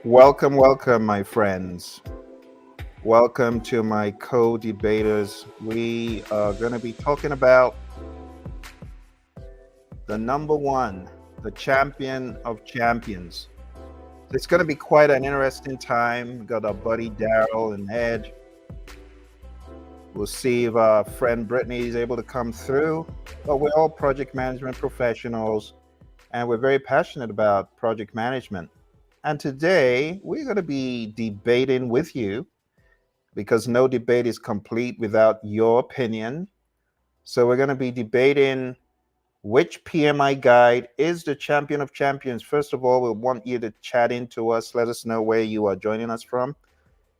Welcome, my friends. Welcome to my co-debaters. We are going to be talking about the number one, the champion of champions. It's going to be quite an interesting time. We got our buddy Darrell and Ed. We'll see if our friend Brittany is able to come through. But we're all project management professionals, and we're very passionate about project management. And today we're going to be debating with you because no debate is complete without your opinion. So we're going to be debating which PMI guide is the champion of champions. First of all, we want you to chat into us. Let us know where you are joining us from.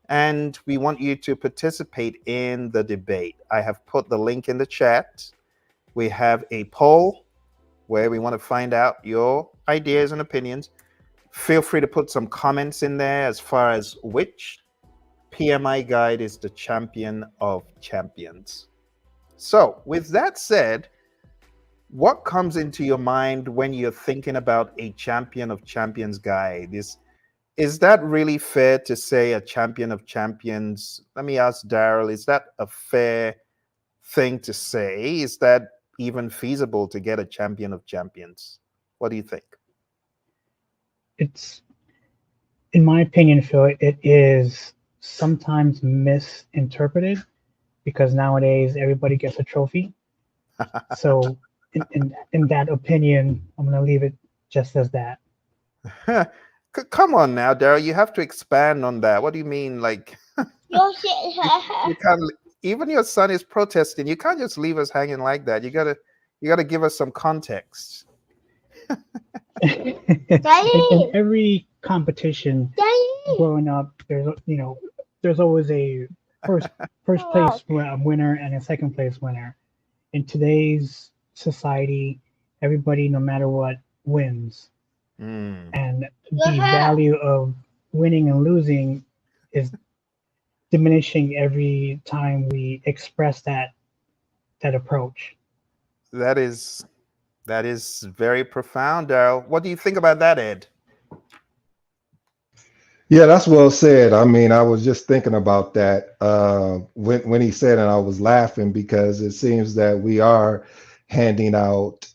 And we want you to participate in the debate. I have put the link in the chat. We have a poll where we want to find out your ideas and opinions. Feel free to put some comments in there as far as which PMI guide is the champion of champions. So with that said, what comes into your mind when you're thinking about a champion of champions guide? Is that really fair to say a champion of champions? Let me ask Darrell, is that a fair thing to say? Is that even feasible to get a champion of champions? What do you think? It's, in my opinion, Phill, it is sometimes misinterpreted because nowadays everybody gets a trophy. So in that opinion, I'm going to leave it just as that. Come on now, Darrell, you have to expand on that. What do you mean? Like, you can't, even your son is protesting. You can't just leave us hanging like that. You gotta give us some context. In every competition growing up, there's always a first place winner and a second place winner. In today's society, everybody, no matter what, wins. And the value of winning and losing is diminishing every time we express that approach. That is very profound, Darrell. What do you think about that, Ed? Yeah, that's well said. I mean, I was just thinking about that when he said, and I was laughing because it seems that we are handing out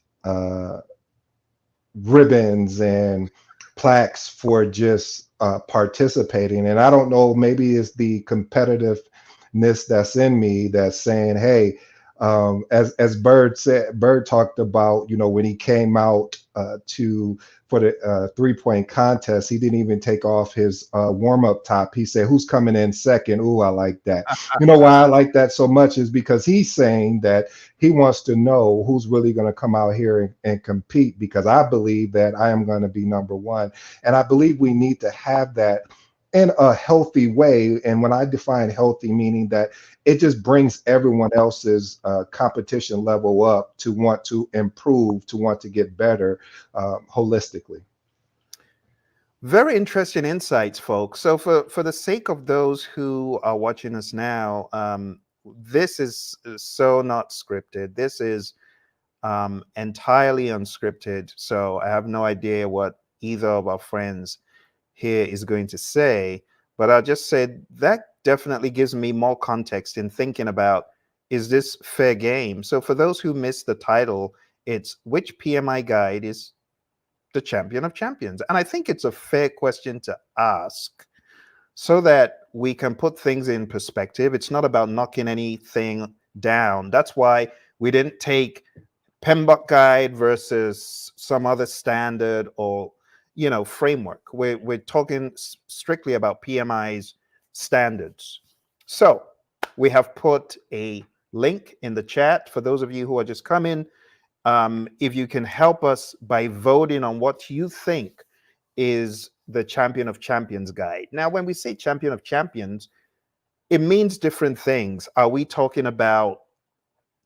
ribbons and plaques for just participating. And I don't know, maybe it's the competitiveness that's in me that's saying, hey, as Bird talked about, when he came out for the 3-point contest, he didn't even take off his warm-up top. He said, who's coming in second? Ooh, I like that. You know why I like that so much is because he's saying that he wants to know who's really going to come out here and compete, because I believe that I am going to be number one. And I believe we need to have that in a healthy way. And when I define healthy, meaning that it just brings everyone else's competition level up to want to improve, to want to get better holistically. Very interesting insights, folks. So for the sake of those who are watching us now, this is so not scripted. This is entirely unscripted. So I have no idea what either of our friends here is going to say, but I'll just say that definitely gives me more context in thinking about, is this fair game? So for those who missed the title, it's which PMI guide is the champion of champions? And I think it's a fair question to ask so that we can put things in perspective. It's not about knocking anything down. That's why we didn't take PMBOK guide versus some other standard or framework. We're talking strictly about PMI's standards. So we have put a link in the chat for those of you who are just coming. If you can help us by voting on what you think is the champion of champions guide. Now, when we say champion of champions, it means different things. Are we talking about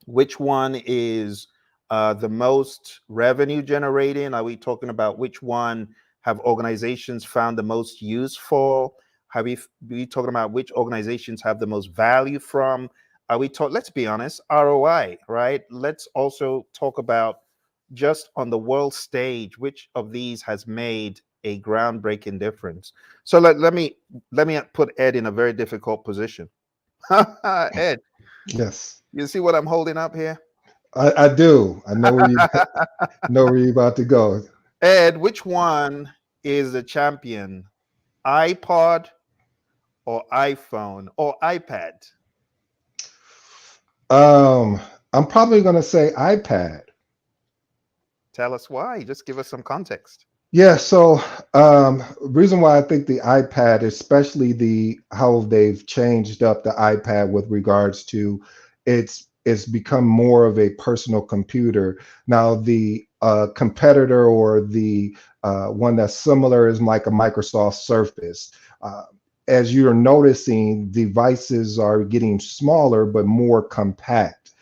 which one is the most revenue generating? Are we talking about which one have organizations found the most useful? Are we talking about which organizations have the most value from? Are we let's be honest, ROI, right? Let's also talk about just on the world stage, which of these has made a groundbreaking difference. So let me put Ed in a very difficult position. Ed, Yes, you see what I'm holding up here? I do. I know where you know where you're about to go. Ed, which one is the champion? iPod or iPhone or iPad? I'm probably going to say iPad. Tell us why. Just give us some context. Yeah, so reason why I think the iPad, especially the how they've changed up the iPad with regards to it's become more of a personal computer. Now the competitor or the one that's similar is like a Microsoft Surface. Uh, as you're noticing, devices are getting smaller but more compact.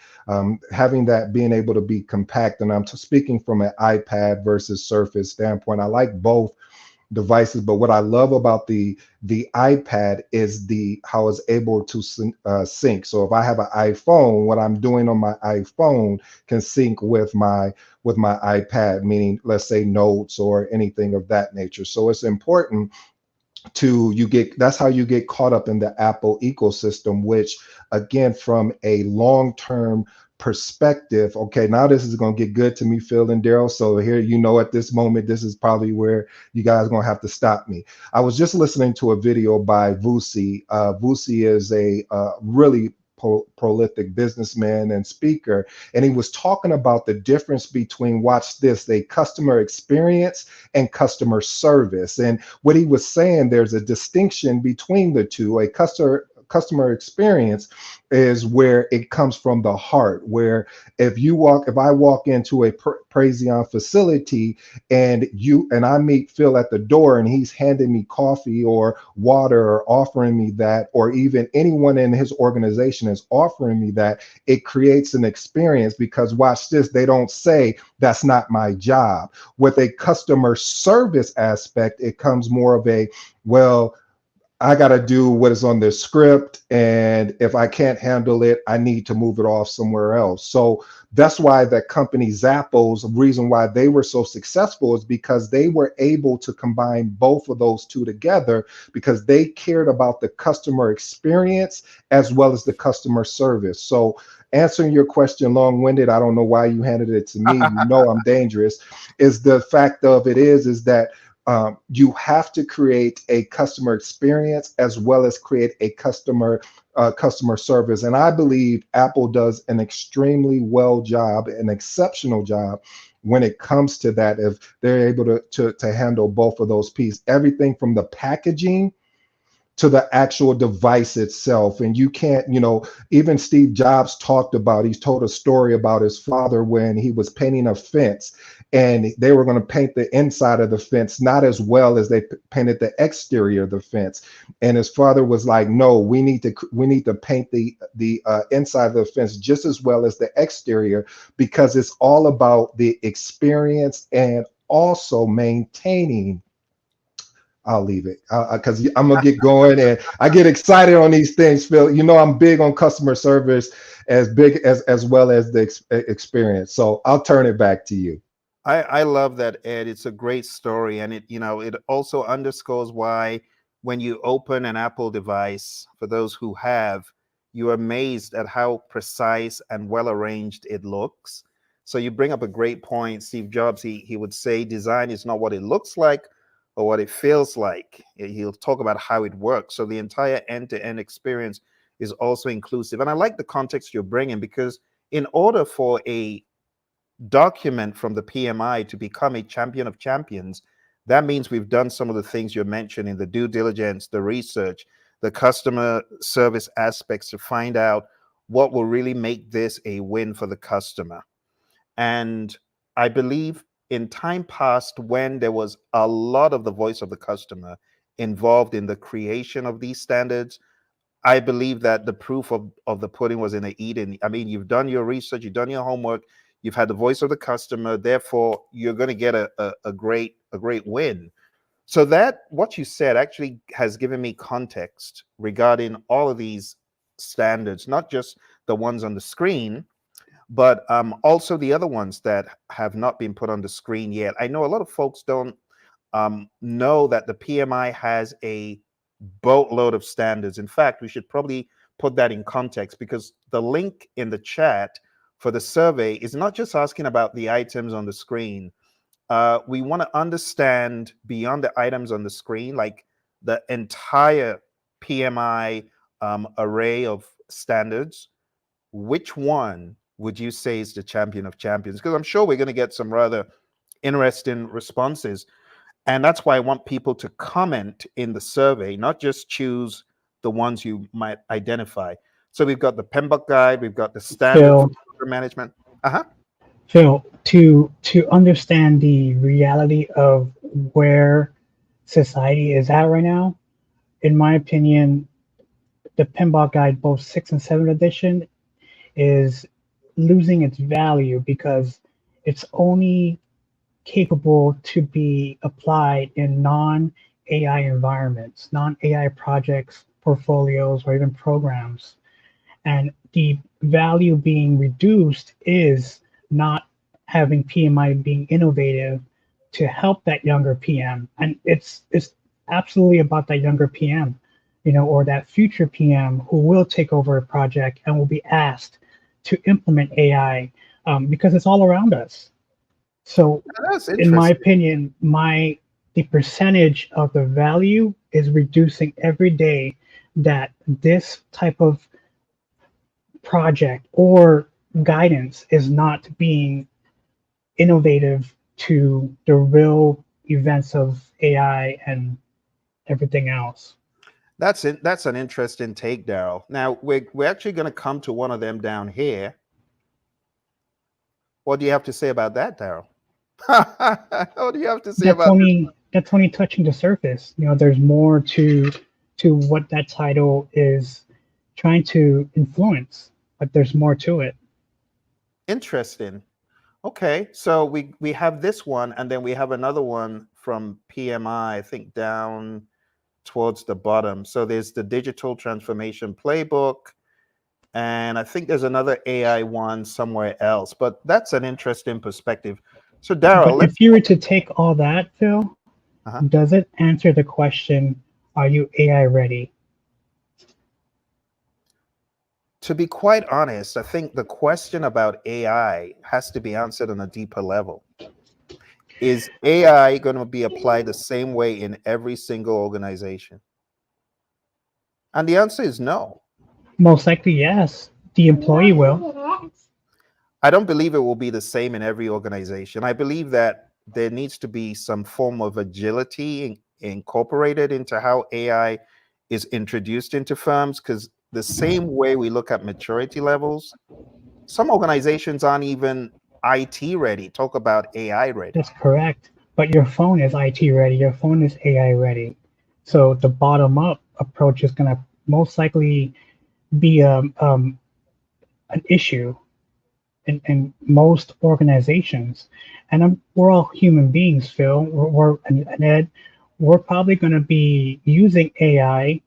Having that being able to be compact, and I'm speaking from an iPad versus Surface standpoint. I like both devices, but what I love about the iPad is the how it's able to sync. So if I have an iPhone, what I'm doing on my iPhone can sync with my iPad, meaning let's say notes or anything of that nature. So it's important to you get that's how you get caught up in the Apple ecosystem, which again from a long-term perspective, okay, now this is going to get good to me, Phill and Darrell. So here, at this moment, this is probably where you guys are going to have to stop me. I was just listening to a video by Vusi. Vusi is a really prolific businessman and speaker, and he was talking about the difference between, watch this, a customer experience and customer service. And what he was saying, there's a distinction between the two. A customer experience is where it comes from the heart, where if I walk into a Praizion facility and I meet Phill at the door and he's handing me coffee or water or offering me that, or even anyone in his organization is offering me that, it creates an experience, because watch this, they don't say that's not my job. With a customer service aspect, it comes more of a, well, I got to do what is on the script, and if I can't handle it, I need to move it off somewhere else. So that's why that company Zappos, the reason why they were so successful is because they were able to combine both of those two together, because they cared about the customer experience as well as the customer service. So answering your question long-winded, I don't know why you handed it to me. I'm dangerous. Is the fact of it is that you have to create a customer experience as well as create a customer service. And I believe Apple does an extremely an exceptional job when it comes to that, if they're able to handle both of those pieces, everything from the packaging to the actual device itself. And you can't, even Steve Jobs he's told a story about his father when he was painting a fence, and they were going to paint the inside of the fence not as well as they painted the exterior of the fence. And his father was like, no, we need to paint the inside of the fence just as well as the exterior, because it's all about the experience and also maintaining. I'll leave it because I'm gonna get going, and I get excited on these things, Phill. I'm big on customer service, as big as well as the experience. So I'll turn it back to you. I love that, Ed. It's a great story, and it also underscores why when you open an Apple device, for those who have, you're amazed at how precise and well arranged it looks. So you bring up a great point. Steve Jobs, he would say design is not what it looks like or what it feels like. He'll talk about how it works. So the entire end-to-end experience is also inclusive. And I like the context you're bringing, because in order for a document from the PMI to become a champion of champions, that means we've done some of the things you're mentioning, the due diligence, the research, the customer service aspects, to find out what will really make this a win for the customer. And I believe in time past, when there was a lot of the voice of the customer involved in the creation of these standards, I believe that the proof of the pudding was in the eating. I mean, you've done your research, you've done your homework, you've had the voice of the customer, therefore you're going to get a great win. So that what you said actually has given me context regarding all of these standards, not just the ones on the screen, but also the other ones that have not been put on the screen yet. I know a lot of folks don't know that the PMI has a boatload of standards. In fact, we should probably put that in context, because the link in the chat for the survey is not just asking about the items on the screen. We want to understand beyond the items on the screen, like the entire PMI array of standards. Which one would you say is the champion of champions? Because I'm sure we're going to get some rather interesting responses. And that's why I want people to comment in the survey, not just choose the ones you might identify. So we've got the PMBOK guide, we've got the standard Phill, for management. Uh-huh. Phill, to understand the reality of where society is at right now, in my opinion, the PMBOK guide, both 6th and 7th edition, is losing its value because it's only capable to be applied in non-AI environments, non-AI projects, portfolios, or even programs. And the value being reduced is not having PMI being innovative to help that younger PM. And it's absolutely about that younger PM, or that future PM who will take over a project and will be asked to implement AI, because it's all around us. So That's in my interesting. opinion, the percentage of the value is reducing every day that this type of project or guidance is not being innovative to the real events of AI and everything else. That's it. That's an interesting take, Darrell. Now we're actually going to come to one of them down here. What do you have to say about that, Darrell? What do you have to say That's about this only one? that's only touching the surface. There's more to what that title is trying to influence, but there's more to it. Interesting. Okay, so we have this one, and then we have another one from PMI, I think down towards the bottom. So there's the digital transformation playbook, and I think there's another AI one somewhere else. But that's an interesting perspective. So Darrell, But let's. if you were to take all that, Phil, Uh-huh. does it answer the question, are you AI ready? To be quite honest, I think the question about AI has to be answered on a deeper level. Is AI going to be applied the same way in every single organization? And the answer is no. Most likely, yes. The employee will. I don't believe it will be the same in every organization. I believe that there needs to be some form of agility incorporated into how AI is introduced into firms, because the same way we look at maturity levels, some organizations aren't even IT ready. Talk about AI ready. That's correct. But your phone is IT ready. Your phone is AI ready. So the bottom up approach is going to most likely be an issue in most organizations. And we're all human beings, Phil. And Ed, we're probably going to be using AI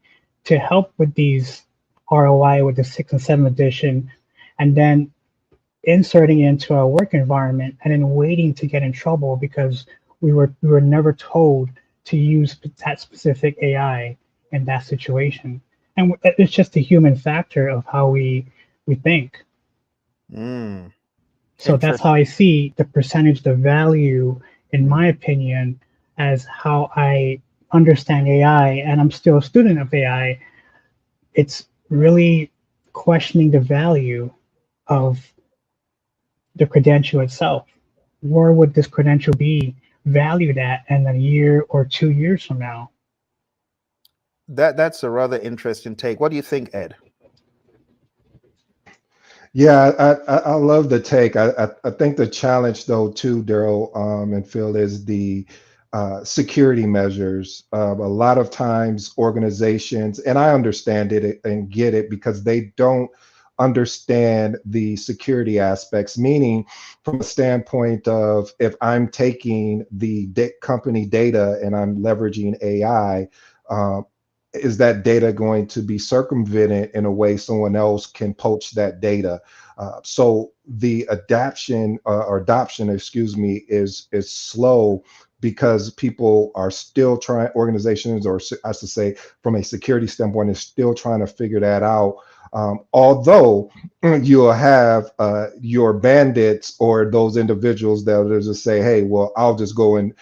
to help with these ROI with the 6th and 7th edition, and then inserting it into our work environment and then waiting to get in trouble because we were never told to use that specific AI in that situation. And it's just a human factor of how we think. Mm, So that's how interesting. I see the percentage, the value, in my opinion, as how I understand AI, and I'm still a student of AI. It's really questioning the value of the credential itself. Where would this credential be valued at in a year or 2 years from now? That's a rather interesting take. What do you think, Ed? Yeah, I love the take. I think the challenge though too, Daryl and Phil, is the security measures. A lot of times organizations, and I understand it and get it, because they don't understand the security aspects, meaning from a standpoint of, if I'm taking the company data and I'm leveraging AI, is that data going to be circumvented in a way someone else can poach that data? So the adaption or adoption, excuse me, is slow because people are still trying, organizations, or I should say from a security standpoint, is still trying to figure that out. Although you'll have your bandits or those individuals that will just say, hey, well, I'll just go and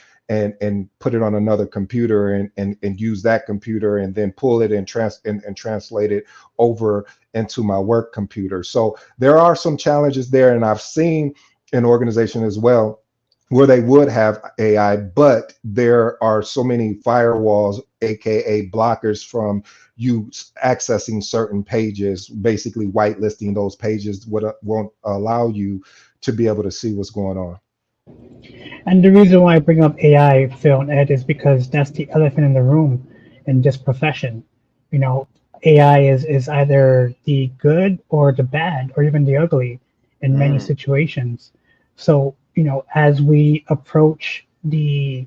put it on another computer and use that computer and then pull it and translate it over into my work computer. So there are some challenges there, and I've seen an organization as well where they would have AI, but there are so many firewalls, aka blockers, from you accessing certain pages, basically whitelisting those pages won't allow you to be able to see what's going on. And the reason why I bring up AI, Phill and Ed, is because that's the elephant in the room in this profession. You know, AI is either the good or the bad or even the ugly in many situations. So, you know, as we approach the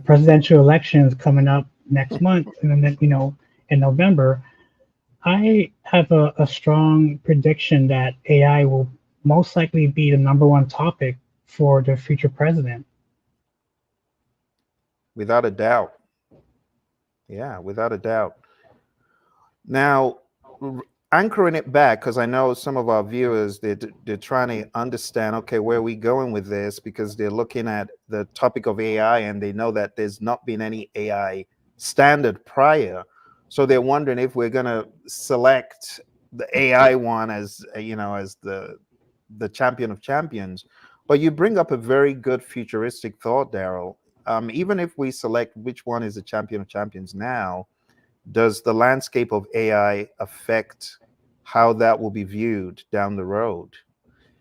presidential elections coming up next month, and then, you know, in November, I have a strong prediction that AI will most likely be the #1 topic for the future president. Without a doubt. Yeah, without a doubt. Now, anchoring it back, because I know some of our viewers, they're trying to understand, okay, where are we going with this? Because they're looking at the topic of AI and they know that there's not been any AI standard prior. So they're wondering if we're going to select the AI one as, you know, as the champion of champions. But you bring up a very good futuristic thought, Darrell. Even if we select which one is the champion of champions now, does the landscape of AI affect how that will be viewed down the road?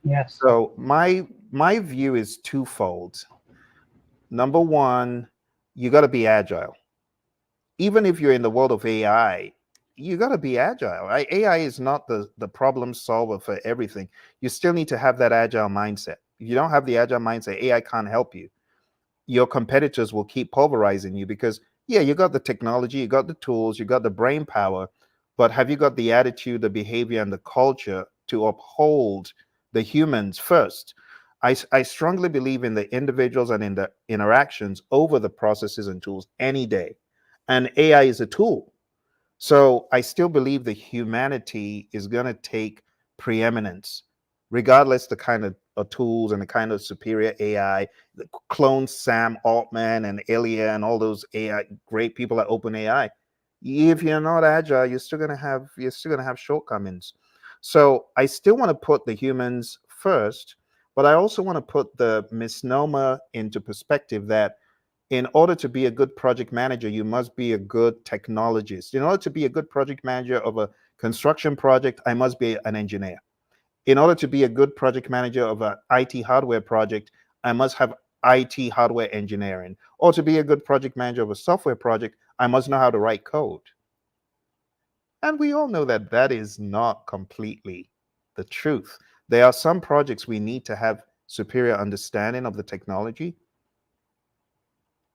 Yes. So my view is twofold. Number one, you got to be agile. Even if you're in the world of AI, you got to be agile. AI is not the problem solver for everything. You still need to have that agile mindset. If you don't have the agile mindset, AI can't help you. Your competitors will keep pulverizing you because, yeah, you got the technology, you got the tools, you got the brain power, but have you got the attitude, the behavior, and the culture to uphold the humans first? I strongly believe in the individuals and in the interactions over the processes and tools any day. And AI is a tool. So I still believe the humanity is going to take preeminence, regardless the kind of tools and the kind of superior AI, the clone Sam Altman and Ilya and all those AI great people at OpenAI. If you're not agile, you're still gonna have shortcomings. So I still want to put the humans first, but I also want to put the misnomer into perspective that in order to be a good project manager, you must be a good technologist. In order to be a good project manager of a construction project, I must be an engineer. In order to be a good project manager of an IT hardware project, I must have IT hardware engineering. Or to be a good project manager of a software project, I must know how to write code. And we all know that that is not completely the truth. There are some projects we need to have superior understanding of the technology,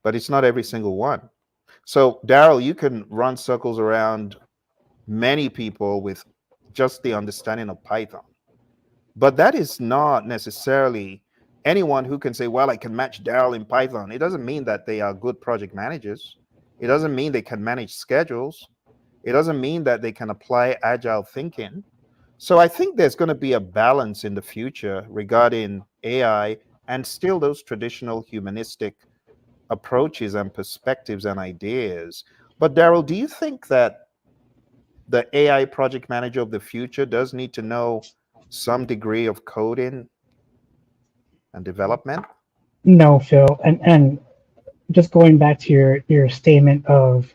but it's not every single one. So, Darrell, you can run circles around many people with just the understanding of Python. But that is not necessarily anyone who can say, well, I can match Darrell in Python. It doesn't mean that they are good project managers. It doesn't mean they can manage schedules. It doesn't mean that they can apply agile thinking. So I think there's going to be a balance in the future regarding AI and still those traditional humanistic approaches and perspectives and ideas. But Darrell, do you think that the AI project manager of the future does need to know some degree of coding and development? No, Phill, and just going back to your statement of,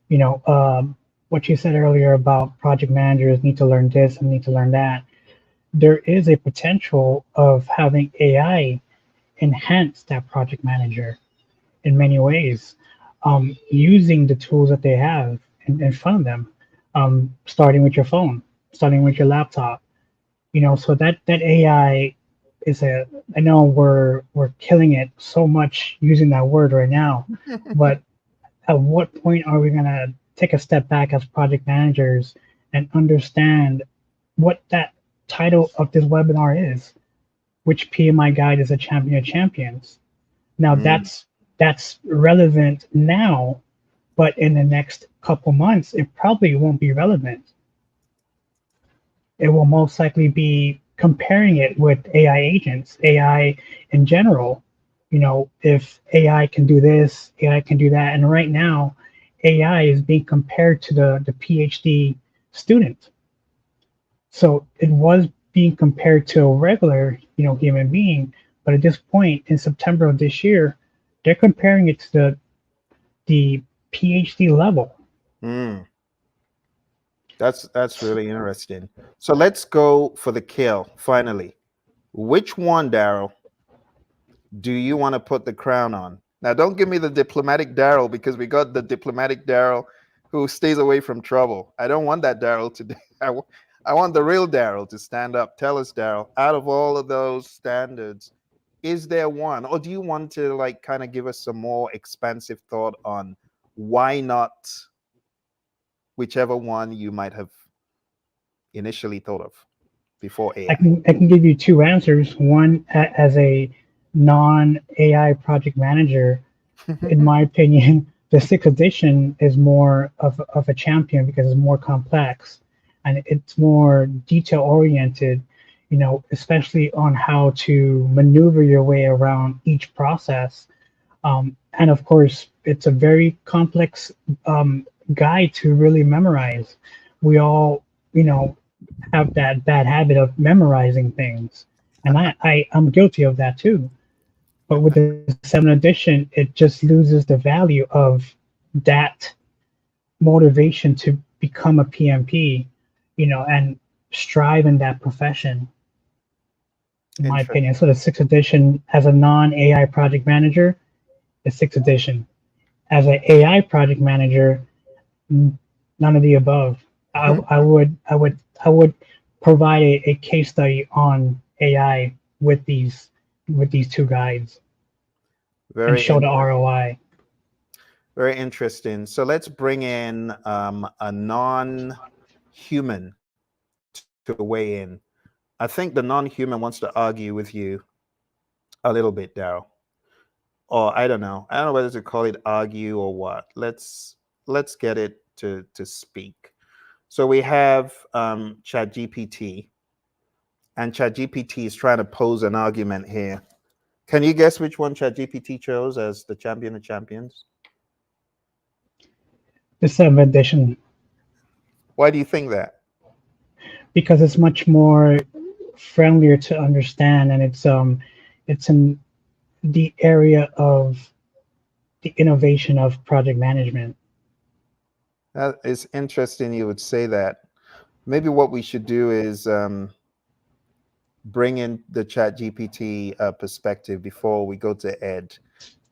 you know, what you said earlier about project managers need to learn this and need to learn that. There is a potential of having AI enhance that project manager in many ways, using the tools that they have in front of them, starting with your phone, starting with your laptop. You know, so that AI is I know we're killing it so much using that word right now, but at what point are we gonna take a step back as project managers and understand what that title of this webinar is? Which PMI guide is a champion of champions? Now that's relevant now, but in the next couple months, it probably won't be relevant. It will most likely be comparing it with AI agents, AI in general. You know, if AI can do this, AI can do that. And right now, AI is being compared to the PhD student. So it was being compared to a regular, human being. But at this point in September of this year, they're comparing it to the PhD level. Mm. That's really interesting. So let's go for the kill finally. Which one, Darrell, do you want to put the crown on? Now, don't give me the diplomatic Darrell, because we got the diplomatic Darrell who stays away from trouble. I don't want that Darrell today. I want the real Darrell to stand up. Tell us, Darrell, out of all of those standards, is there one, or do you want to like kind of give us some more expansive thought on why not whichever one you might have initially thought of before AI? I can give you two answers. One, as a non AI project manager, in my opinion, the sixth edition is more of a champion because it's more complex and it's more detail oriented, especially on how to maneuver your way around each process. And of course, it's a very complex guide to really memorize. We all, have that bad habit of memorizing things. And I'm guilty of that too. But with the 7th edition, it just loses the value of that motivation to become a PMP, and strive in that profession, in my opinion. So the 6th edition, as a non-AI project manager, the 6th edition. As an AI project manager, none of the above. I would provide a case study on AI with these two guides and show the ROI. Very interesting. So let's bring in a non-human to weigh in. I think the non-human wants to argue with you a little bit, Darrell. Or I don't know whether to call it argue or what. Let's get it to speak. So we have ChatGPT, and ChatGPT is trying to pose an argument here. Can you guess which one ChatGPT chose as the champion of champions? The 7th edition. Why do you think that? Because it's much more friendlier to understand, and it's in the area of the innovation of project management. That is interesting you would say that. Maybe what we should do is bring in the ChatGPT perspective before we go to Ed,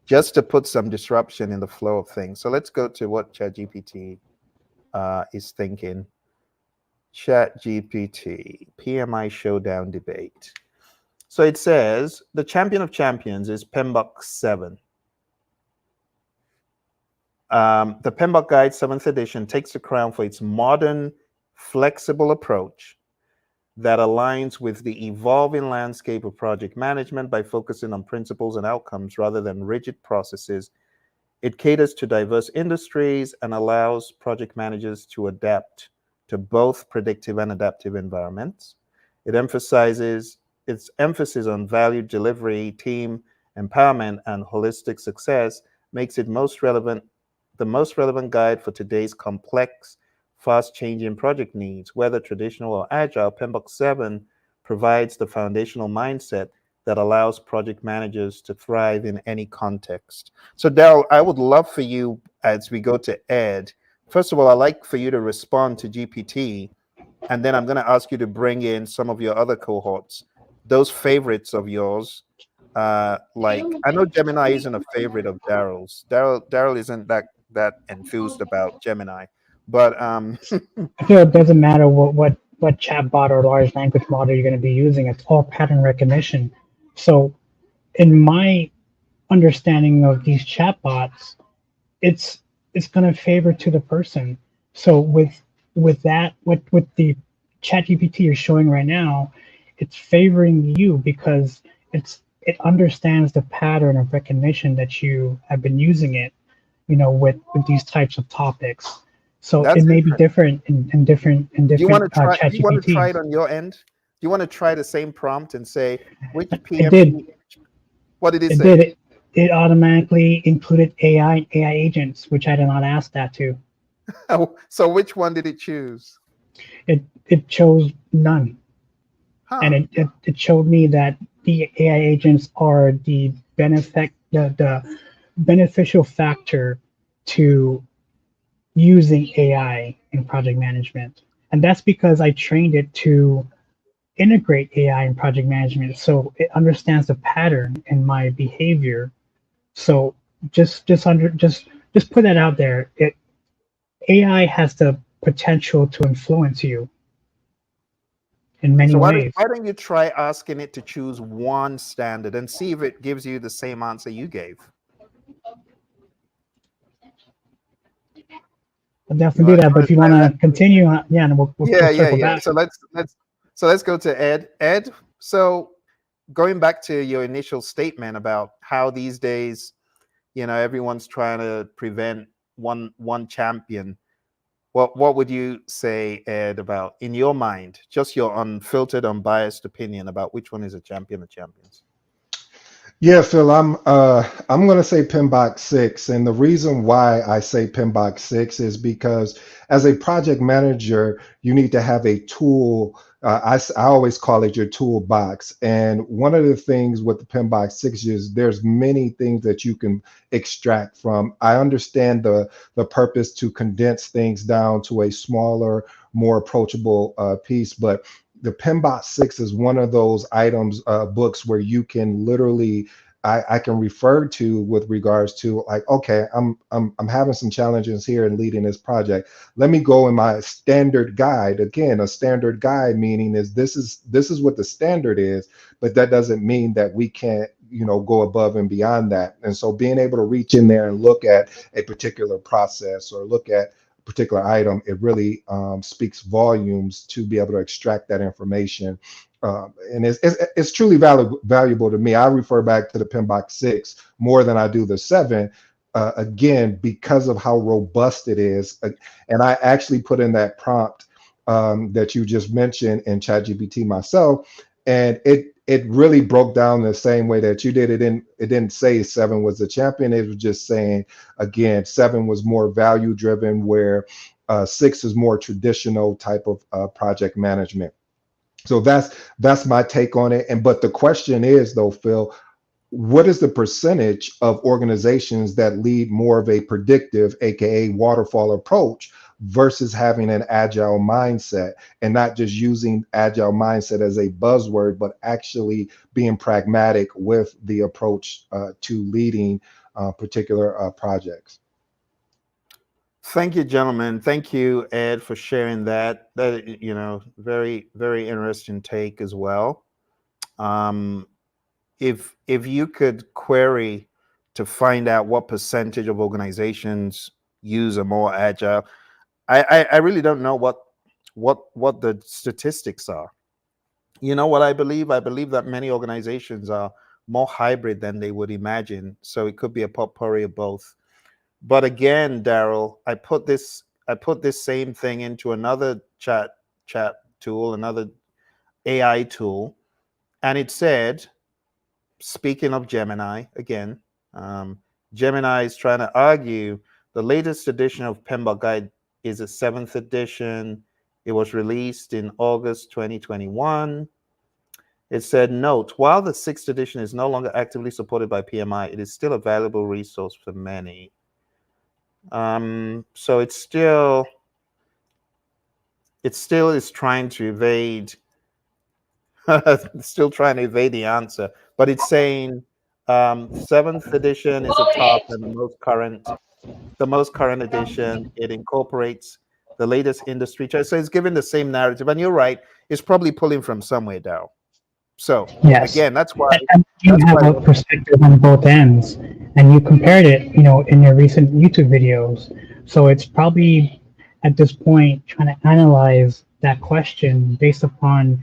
just to put some disruption in the flow of things. So let's go to what ChatGPT is thinking. ChatGPT, PMI Showdown Debate. So it says, the champion of champions is PMBOK 7. The PMBOK Guide 7th edition takes the crown for its modern, flexible approach that aligns with the evolving landscape of project management by focusing on principles and outcomes rather than rigid processes. It caters to diverse industries and allows project managers to adapt to both predictive and adaptive environments. It emphasizes its emphasis on value delivery, team empowerment, and holistic success makes it the most relevant guide for today's complex, fast-changing project needs. Whether traditional or agile, PMBOK 7 provides the foundational mindset that allows project managers to thrive in any context. So Darrell, I would love for you, as we go to Ed, first of all, I'd like for you to respond to GPT, and then I'm going to ask you to bring in some of your other cohorts, those favorites of yours. Like, I know Gemini isn't a favorite of Darrell's. Darrell isn't that enthused about Gemini, but I feel it doesn't matter what chatbot or large language model you're going to be using. It's all pattern recognition. So, in my understanding of these chatbots, it's going to favor to the person. So with that, with the ChatGPT you're showing right now, it's favoring you because it understands the pattern of recognition that you have been using it, with these types of topics. So it That's may be interesting. different in different Do you want to try? chat Do you want to try it GPTs. on your end? Do you want to try the same prompt and say which It did. PMB? What did it It say? did. It automatically included AI agents, which I did not ask that to. So which one did it choose? It chose none. Huh. And it showed me that the AI agents are the beneficial factor to using AI in project management. And that's because I trained it to integrate AI in project management, so it understands the pattern in my behavior. So just put that out there. AI has the potential to influence you in many So ways. why don't you try asking it to choose one standard and see if it gives you the same answer you gave? I'll definitely do that. But if you want to continue, yeah, and we'll circle back. So let's go to Ed. Ed, so going back to your initial statement about how these days, everyone's trying to prevent one champion. What would you say, Ed, about, in your mind, just your unfiltered, unbiased opinion about which one is a champion of champions? Yeah, Phill, I'm gonna say PMBOK 6, and the reason why I say PMBOK 6 is because as a project manager, you need to have a tool. I always call it your toolbox, and one of the things with the PMBOK 6 is there's many things that you can extract from. I understand the purpose to condense things down to a smaller, more approachable piece, but the PMBOK 6 is one of those items, books where you can literally, I can refer to with regards to, like, okay, I'm having some challenges here in leading this project. Let me go in my standard guide. Again, a standard guide meaning is this is what the standard is, but that doesn't mean that we can't, go above and beyond that. And so being able to reach in there and look at a particular process or look at particular item, it really speaks volumes to be able to extract that information. And it's truly valuable to me. I refer back to the PMBOK 6 more than I do the 7, again, because of how robust it is. And I actually put in that prompt that you just mentioned in ChatGPT myself, and it really broke down the same way that you did. It didn't say 7 was the champion. It was just saying, again, 7 was more value driven, where 6 is more traditional type of project management. So that's my take on it. But the question is, though, Phill, what is the percentage of organizations that lead more of a predictive, aka waterfall approach, versus having an agile mindset, and not just using agile mindset as a buzzword, but actually being pragmatic with the approach to leading particular projects? Thank you, gentlemen. Thank you, Ed, for sharing that. Very, very interesting take as well. If you could query to find out what percentage of organizations use a more agile, I really don't know what the statistics are. You know what I believe? I believe that many organizations are more hybrid than they would imagine. So it could be a potpourri of both. But again, Darrell, I put this same thing into another chat tool, another AI tool, and it said, speaking of Gemini, again, Gemini is trying to argue the latest edition of PMBOK Guide is a 7th edition. It was released in August 2021. It said, note, while the 6th edition is no longer actively supported by PMI, it is still a valuable resource for many. So it still is trying to evade, still trying to evade the answer, but it's saying 7th edition is the top and the most current edition. It incorporates the latest industry trends. So it's giving the same narrative. And you're right, it's probably pulling from somewhere, Darrell. So yes, again, that's why you have a perspective on both ends, and you compared it, in your recent YouTube videos. So it's probably at this point trying to analyze that question based upon,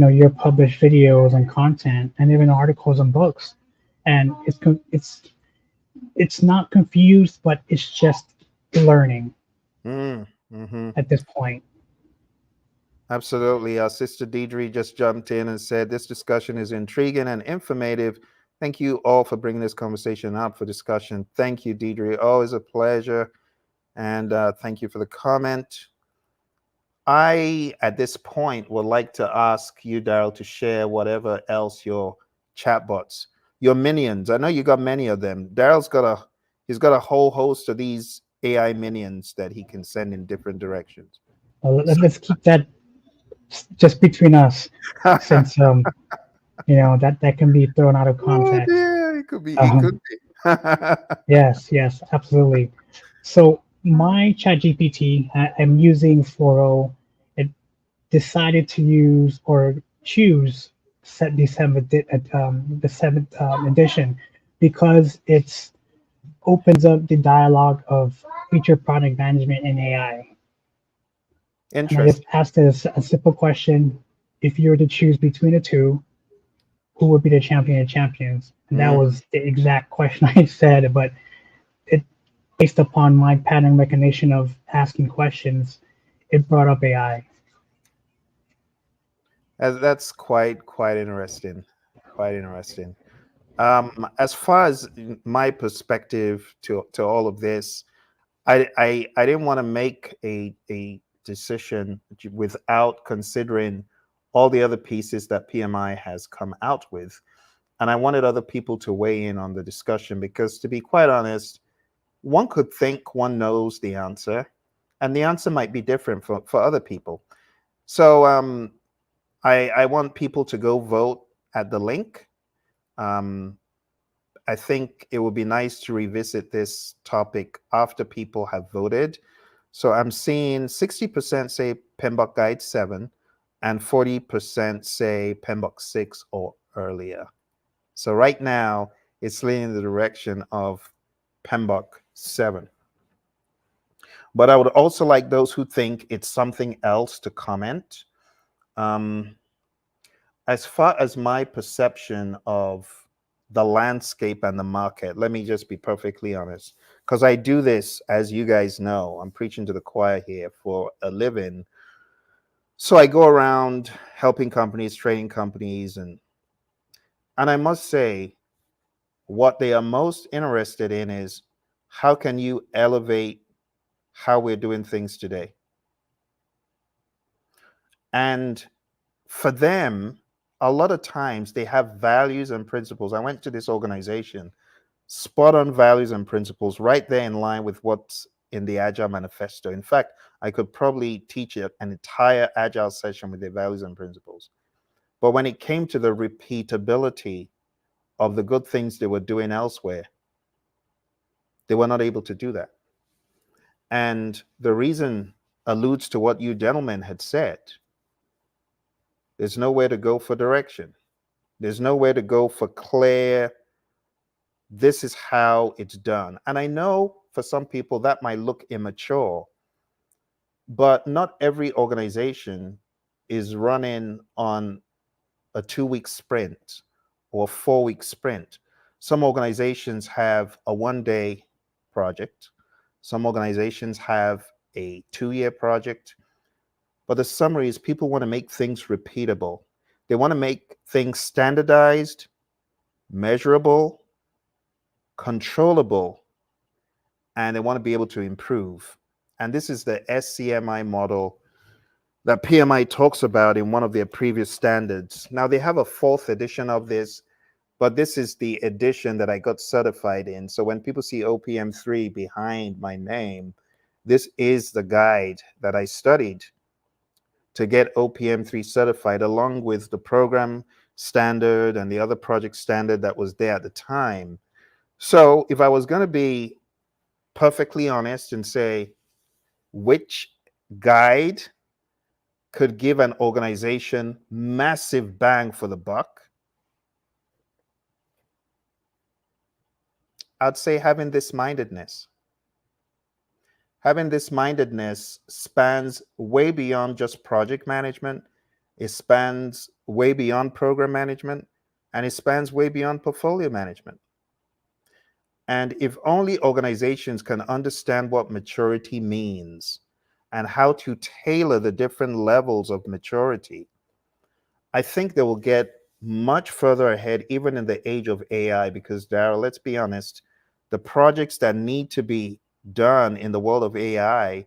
your published videos and content, and even articles and books, and it's not confused, but it's just learning Mm-hmm. at this point. Absolutely. Our sister Deidre just jumped in and said, this discussion is intriguing and informative. Thank you all for bringing this conversation up for discussion. Thank you, Deidre. Always a pleasure. And thank you for the comment. I, at this point, would like to ask you, Darrell, to share whatever else your chatbots, your minions. I know you got many of them. He's got a whole host of these AI minions that he can send in different directions. Let's keep that just between us, since that can be thrown out of Oh context. dear, it could be. It Um, could be. yes, absolutely. So my ChatGPT, I'm using Floral. It decided to use or choose set the seventh edition because it's opens up the dialogue of future product management and AI. And I just Interesting. asked this a simple question: if you were to choose between the two, who would be the champion of champions? And that Mm. was the exact question I said, but it based upon my pattern recognition of asking questions, it brought up AI. That's quite interesting. Quite interesting. As far as my perspective to all of this, I didn't want to make a decision without considering all the other pieces that PMI has come out with. And I wanted other people to weigh in on the discussion because, to be quite honest, one could think one knows the answer, and the answer might be different for other people. So I want people to go vote at the link. Um, I think it would be nice to revisit this topic after people have voted. So I'm seeing 60% say PMBOK Guide 7 and 40% say PMBOK 6 or earlier. So right now, it's leaning in the direction of PMBOK 7. But I would also like those who think it's something else to comment. Um, as far as my perception of the landscape and the market, let me just be perfectly honest, because I do this, as you guys know, I'm preaching to the choir here for a living. So I go around helping companies, training companies, and I must say, what they are most interested in is how can you elevate how we're doing things today? And for them, a lot of times they have values and principles. I went to this organization, spot on values and principles, right there in line with what's in the Agile Manifesto. In fact, I could probably teach an entire Agile session with their values and principles. But when it came to the repeatability of the good things they were doing elsewhere, they were not able to do that. And the reason alludes to what you gentlemen had said. There's nowhere to go for direction. There's nowhere to go for clear, this is how it's done. And I know for some people that might look immature, but not every organization is running on a 2-week sprint or a 4-week sprint. Some organizations have a 1-day project. Some organizations have a 2-year project. But the summary is people want to make things repeatable. They want to make things standardized, measurable, controllable, and they want to be able to improve. And this is the SCMI model that PMI talks about in one of their previous standards. Now, they have a 4th edition of this, but this is the edition that I got certified in. So when people see OPM 3 behind my name, this is the guide that I studied to get OPM 3 certified, along with the program standard and the other project standard that was there at the time. So if I was going to be perfectly honest and say which guide could give an organization massive bang for the buck, I'd say having this mindedness. Having this mindedness spans way beyond just project management. It spans way beyond program management, and it spans way beyond portfolio management. And if only organizations can understand what maturity means and how to tailor the different levels of maturity, I think they will get much further ahead, even in the age of AI. Because, Darrell, let's be honest, the projects that need to be done in the world of AI,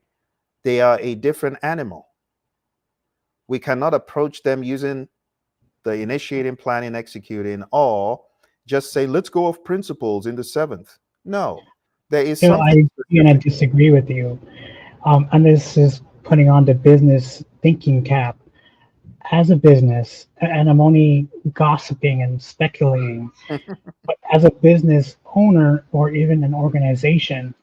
they are a different animal. We cannot approach them using the initiating, planning, executing, or just say, let's go off principles in the seventh. No, there is Phil, I something agree and I specific. disagree with you. And this is putting on the business thinking cap. As a business, and I'm only gossiping and speculating, but as a business owner or even an organization,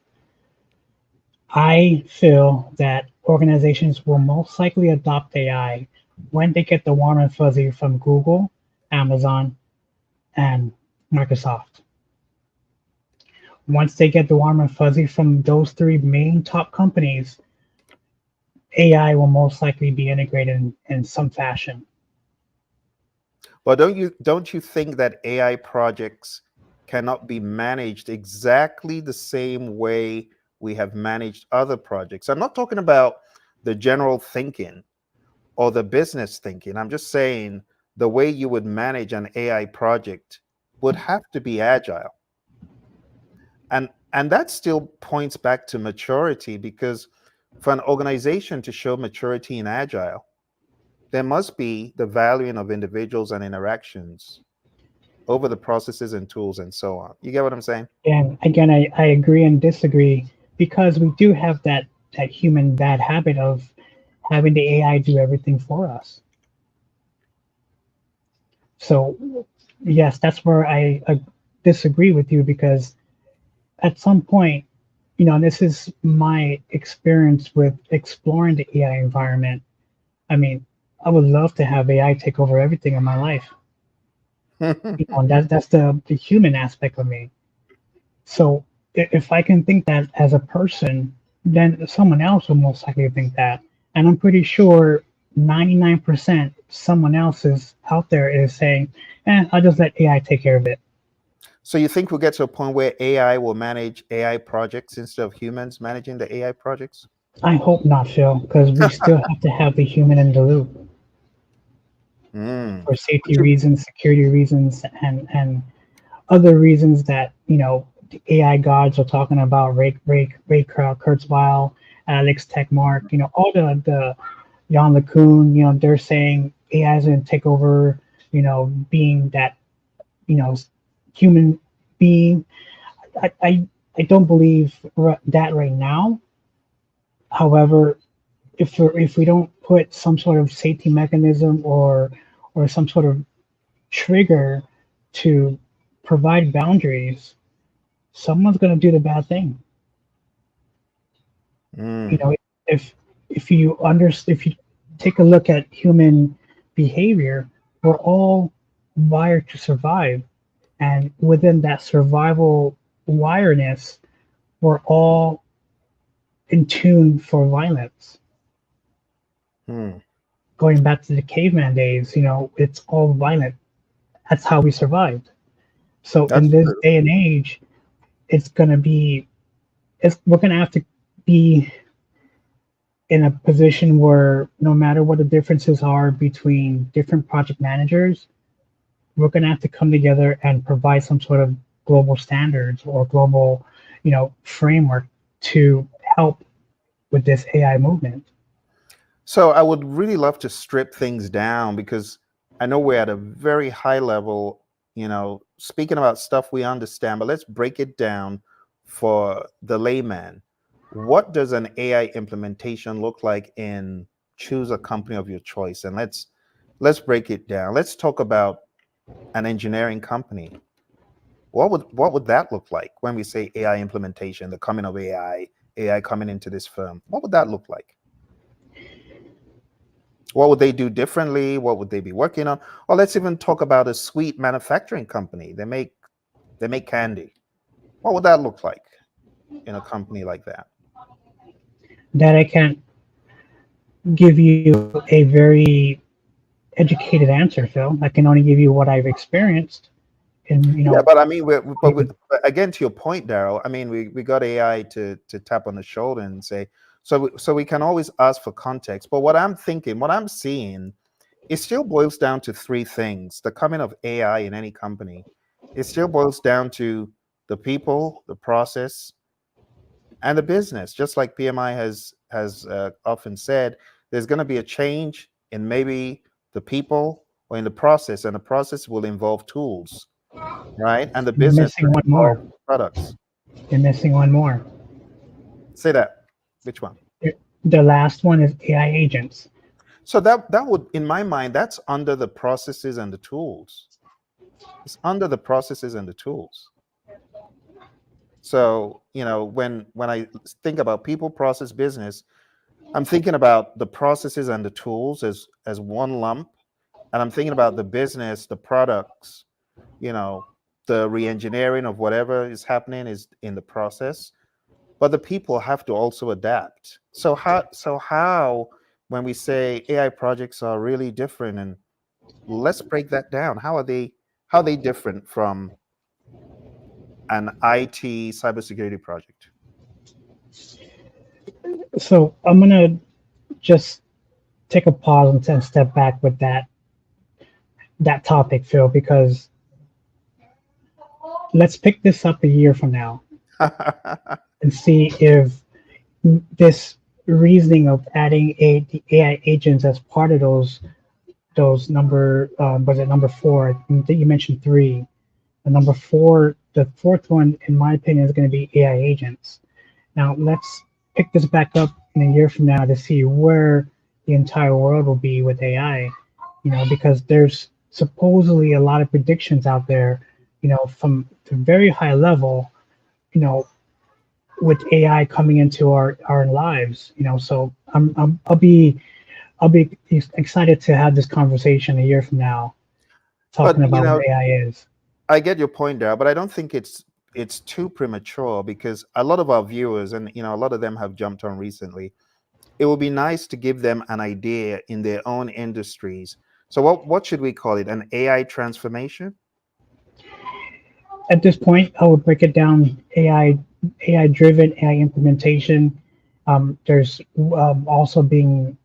I feel that organizations will most likely adopt AI when they get the warm and fuzzy from Google, Amazon, and Microsoft. Once they get the warm and fuzzy from those three main top companies, AI will most likely be integrated in some fashion. But don't you think that AI projects cannot be managed exactly the same way we have managed other projects? I'm not talking about the general thinking or the business thinking. I'm just saying the way you would manage an AI project would have to be agile. And that still points back to maturity, because for an organization to show maturity in agile, there must be the valuing of individuals and interactions over the processes and tools and so on. You get what I'm saying? And again, I agree and disagree because we do have that human bad habit of having the AI do everything for us. So yes, that's where I disagree with you because at some point, and this is my experience with exploring the AI environment. I mean, I would love to have AI take over everything in my life. And that's the human aspect of me. So if I can think that as a person, then someone else will most likely think that. And I'm pretty sure 99% someone else is out there is saying, I'll just let AI take care of it. So you think we'll get to a point where AI will manage AI projects instead of humans managing the AI projects? I hope not, Phil, because we still have to have the human in the loop Mm. for Would safety you, reasons, security reasons, and other reasons that, the AI gods are talking about, Ray Kurzweil, Alex Techmark, all the Jan LeCun, they're saying AI is going to take over, being that, you know, human being. I don't believe that right now. However, if we don't put some sort of safety mechanism or some sort of trigger to provide boundaries, someone's going to do the bad thing. You mm, know, if if you take a look at human behavior, we're all wired to survive, and within that survival wiredness, we're all in tune for violence. mm. Going back to the caveman days, it's all violent. That's how we survived. So in That's this true. day and age, it's gonna be we're gonna have to be in a position where no matter what the differences are between different project managers, we're going to have to come together and provide some sort of global standards or global, framework to help with this AI movement. So I would really love to strip things down, because I know we're at a very high level, speaking about stuff we understand, but let's break it down for the layman. What does an AI implementation look like in choose a company of your choice? And let's break it down. Let's talk about an engineering company. What would that look like when we say AI implementation, the coming of AI coming into this firm? What would that look like? What would they do differently? What would they be working on? Or let's even talk about a sweet manufacturing company. They make candy. What would that look like in a company like that? That I can't give you a very educated answer, Phill. I can only give you what I've experienced. And Yeah, but I mean, but again, to your point, Darrell, I mean, we got AI to tap on the shoulder and say, so we can always ask for context. But what I'm thinking, what I'm seeing, it still boils down to three things. The coming of AI in any company, it still boils down to the people, the process, and the business. Just like PMI has often said, there's going to be a change in maybe the people or in the process, and the process will involve tools, right? And the you're business missing one will involve more. products. You're missing one more. Say that. Which one? The last one is AI agents. So that would, in my mind, that's under the processes and the tools. It's under the processes and the tools. So, when I think about people, process, business, I'm thinking about the processes and the tools as one lump, and I'm thinking about the business, the products, the re-engineering of whatever is happening is in the process, but the people have to also adapt. So how when we say AI projects are really different, and let's break that down. How are they different from an IT cybersecurity project? So I'm gonna just take a pause and step back with that topic, Phill, because let's pick this up a year from now and see if this reasoning of adding the AI agents as part of those number was it number four? I think you mentioned three. The number four, the fourth one, in my opinion, is going to be AI agents. Now let's pick this back up in a year from now to see where the entire world will be with AI. Because there's supposedly a lot of predictions out there, from the very high level, with AI coming into our lives. So I'll be excited to have this conversation a year from now, talking about what AI is. I get your point there, but I don't think it's too premature, because a lot of our viewers, and a lot of them have jumped on recently. It would be nice to give them an idea in their own industries. So what should we call it? An AI transformation? At this point, I would break it down: AI driven, AI implementation. There's also being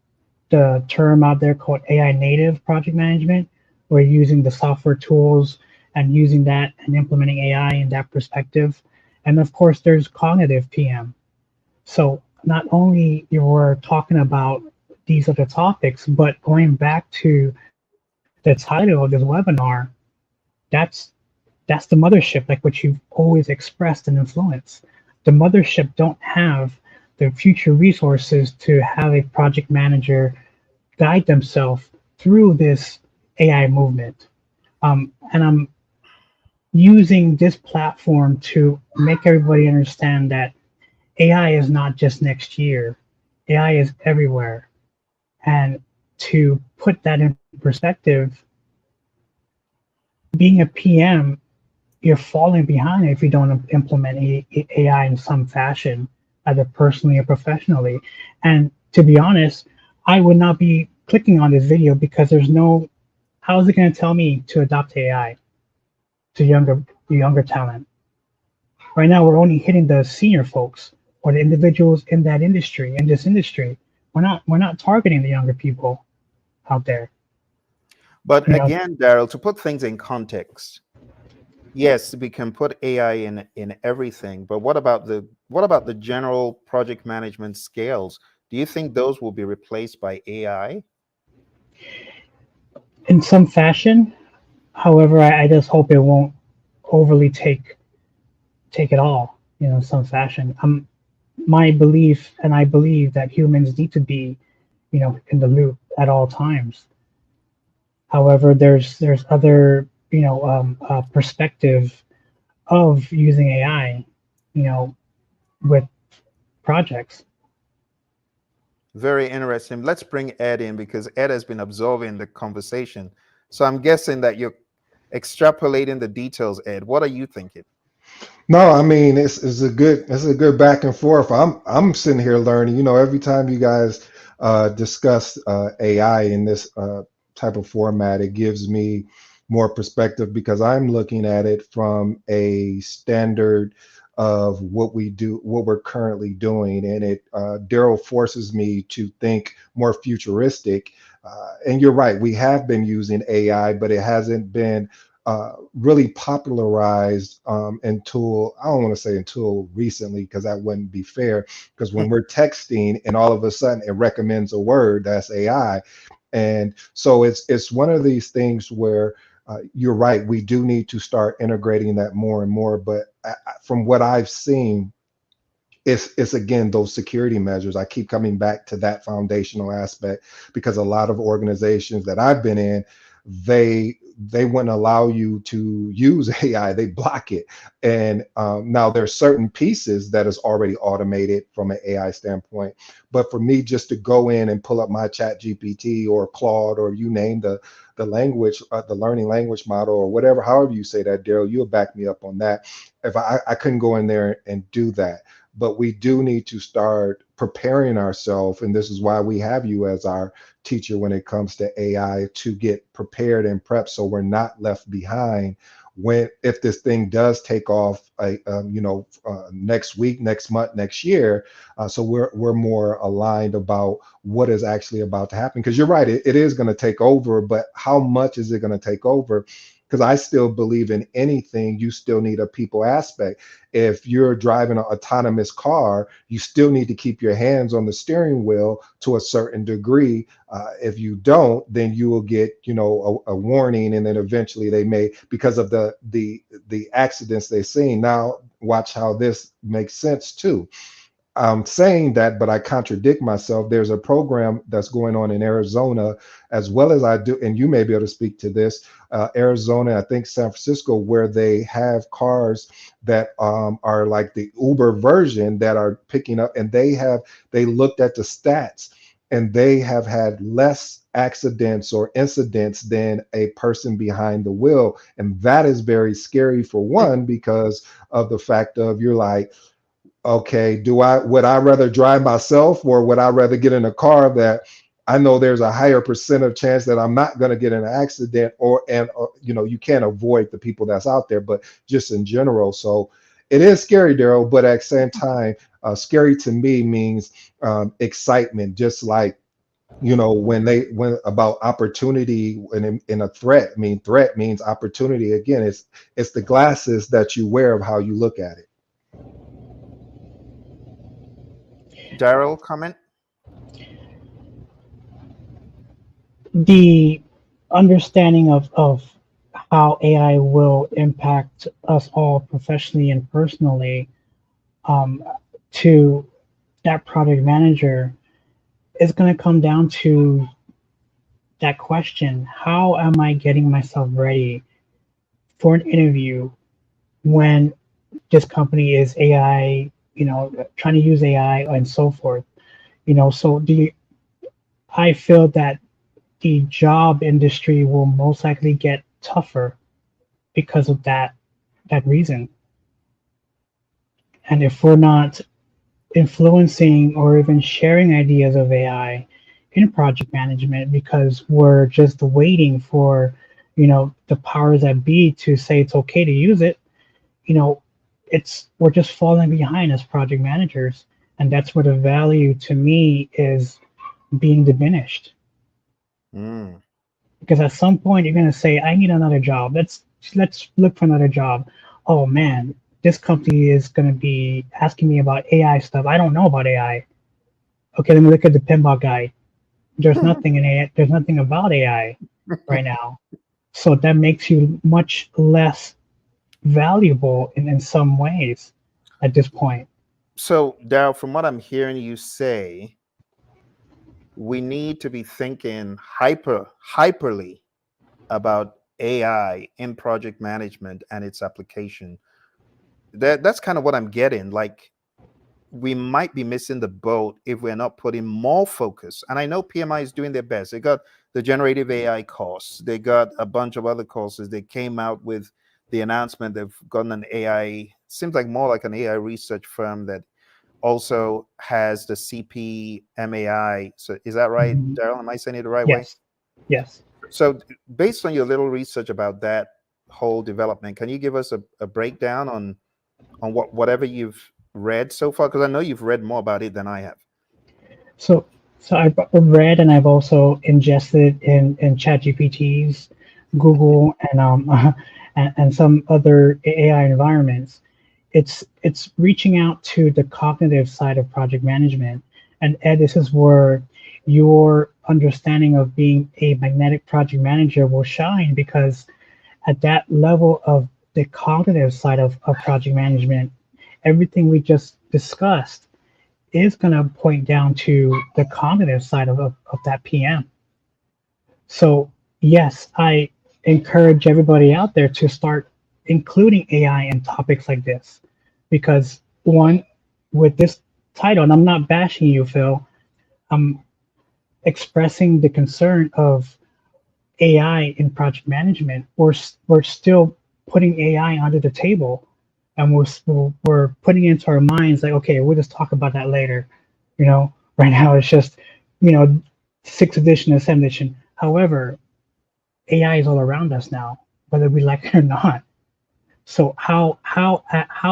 the term out there called AI native project management, where you're using the software tools and using that and implementing AI in that perspective. And of course, there's cognitive PM. So not only you're talking about these other topics, but going back to the title of this webinar, that's the mothership, like what you've always expressed and influenced. The mothership don't have the future resources to have a project manager guide themselves through this AI movement. And I'm using this platform to make everybody understand that AI is not just next year. AI is everywhere. And to put that in perspective, being a PM, you're falling behind if you don't implement AI in some fashion, either personally or professionally. And to be honest, I would not be clicking on this video because how is it going to tell me to adopt AI to younger talent? Right now, we're only hitting the senior folks or the individuals in that industry, in this industry. We're not targeting the younger people out there. But again, Darrell, to put things in context, yes, we can put AI in everything, but what about the general project management scales? Do you think those will be replaced by AI? In some fashion. However, I just hope it won't overly take it all, in some fashion. My belief, and I believe that humans need to be, in the loop at all times. However, there's other, perspective of using AI, with projects. Very interesting. Let's bring Ed in, because Ed has been absorbing the conversation. So I'm guessing that you're extrapolating the details. Ed, what are you thinking? No, I mean it's a good back and forth. I'm sitting here learning. Every time you guys discuss AI in this type of format, it gives me more perspective because I'm looking at it from a standard of what we do, what we're currently doing, and it Darrell forces me to think more futuristic. And you're right, we have been using AI, but it hasn't been really popularized until, I don't want to say until recently, because that wouldn't be fair. Because when we're texting and all of a sudden it recommends a word, that's AI. And so it's one of these things where you're right, we do need to start integrating that more and more. But from what I've seen, it's again those security measures. I keep coming back to that foundational aspect because a lot of organizations that I've been in, they wouldn't allow you to use AI. They block it. And now there's certain pieces that is already automated from an AI standpoint. But for me, just to go in and pull up my Chat GPT or Claude or you name the language, the learning language model or whatever, however you say that, Darrell, you'll back me up on that. If I couldn't go in there and do that. But we do need to start preparing ourselves. And this is why we have you as our teacher when it comes to AI, to get prepared and prepped so we're not left behind when, if this thing does take off, next week, next month, next year. So we're more aligned about what is actually about to happen. Because you're right, it is going to take over, but how much is it going to take over? Because I still believe in anything, you still need a people aspect. If you're driving an autonomous car, you still need to keep your hands on the steering wheel to a certain degree. If you don't, then you will get, a warning, and then eventually they may, because of the accidents they've seen. Now, watch how this makes sense too. I'm saying that, but I contradict myself. There's a program that's going on in Arizona, as well as I do, and you may be able to speak to this. Arizona, I think San Francisco, where they have cars that are like the Uber version that are picking up, and they looked at the stats, and they have had less accidents or incidents than a person behind the wheel, and that is very scary for one, because of the fact of, you're like, okay, would I rather drive myself, or would I rather get in a car that I know there's a higher percent of chance that I'm not going to get in an accident, and you can't avoid the people that's out there, but just in general. So it is scary, Darrell, but at the same time, scary to me means excitement, just like, when about opportunity and in a threat. I mean, threat means opportunity. Again, it's the glasses that you wear of how you look at it. Darrell, comment? The understanding of how AI will impact us all professionally and personally, to that project manager, is going to come down to that question: how am I getting myself ready for an interview when this company is AI, trying to use AI and so forth? So I feel that the job industry will most likely get tougher because of that reason. And if we're not influencing or even sharing ideas of AI in project management, because we're just waiting for, the powers that be to say it's okay to use it, we're just falling behind as project managers. And that's where the value to me is being diminished. Because at some point you're going to say, I need another job. Let's look for another job. Oh man, this company is going to be asking me about AI stuff. I don't know about AI. Okay, let me look at the PMBOK guide. There's nothing in AI. There's nothing about AI right now. So that makes you much less valuable in some ways at this point. So, Darrell, from what I'm hearing you say, we need to be thinking hyperly about AI in project management and its application. That's kind of what I'm getting. Like, we might be missing the boat if we're not putting more focus. And I know PMI is doing their best. They got the generative AI course. They got a bunch of other courses. They came out with the announcement they've gotten an AI, seems like more like an AI research firm that also has the CPMAI. So is that right, Darrell? Am I saying it the right way? Yes. So based on your little research about that whole development, can you give us a breakdown on whatever you've read so far? Because I know you've read more about it than I have. So, so I've read and I've also ingested in ChatGPT's, Google, and and some other AI environments. It's reaching out to the cognitive side of project management. And Ed, this is where your understanding of being a magnetic project manager will shine, because at that level of the cognitive side of project management, everything we just discussed is going to point down to the cognitive side of that PM. So, yes, I encourage everybody out there to start including AI in topics like this. Because, one, with this title, and I'm not bashing you, Phill, I'm expressing the concern of AI in project management. We're still putting AI onto the table, and we're putting it into our minds like, okay, we'll just talk about that later. Right now it's just, sixth edition and seventh edition. However, AI is all around us now, whether we like it or not. So how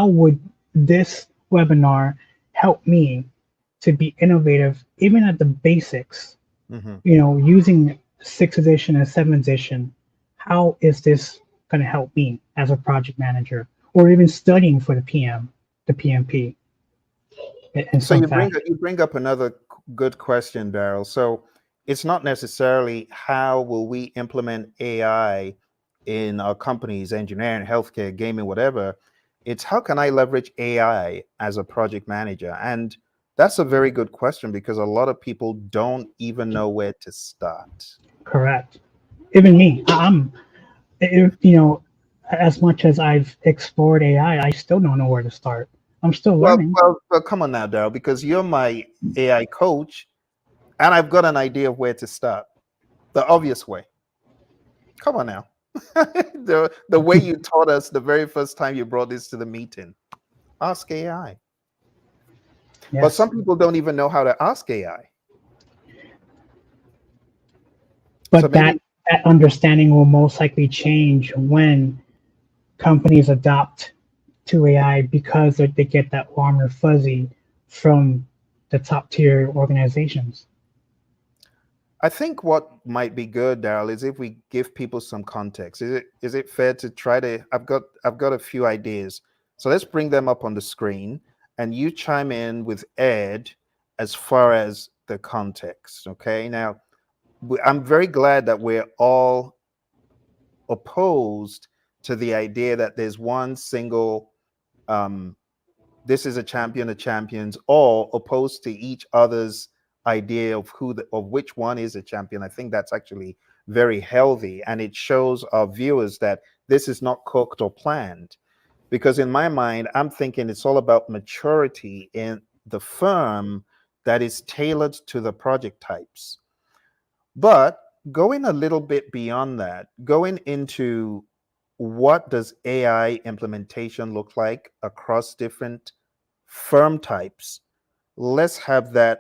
would this webinar help me to be innovative, even at the basics? Using sixth edition and seventh edition, how is this going to help me as a project manager, or even studying for the PMP? So you bring up another good question, Darrell. So it's not necessarily how will we implement AI in our companies, engineering, healthcare, gaming, whatever. It's how can I leverage AI as a project manager? And that's a very good question, because a lot of people don't even know where to start. Correct. Even me, as much as I've explored AI, I still don't know where to start. I'm still learning. Well, come on now, Darrell, because you're my AI coach, and I've got an idea of where to start. The obvious way. Come on now. the way you taught us the very first time you brought this to the meeting. Ask AI. Yes. But some people don't even know how to ask AI. But so that understanding will most likely change when companies adopt to AI, because they get that warm or fuzzy from the top tier organizations. I think what might be good, Darrell, is if we give people some context. Is it fair to try to? I've got a few ideas, so let's bring them up on the screen, and you chime in with Ed as far as the context. Okay. Now, I'm very glad that we're all opposed to the idea that there's one single. This is a champion of champions, all opposed to each other's idea of of which one is a champion. I think that's actually very healthy, and it shows our viewers that this is not cooked or planned. Because in my mind, I'm thinking it's all about maturity in the firm that is tailored to the project types. But going a little bit beyond that, going into what does AI implementation look like across different firm types, let's have the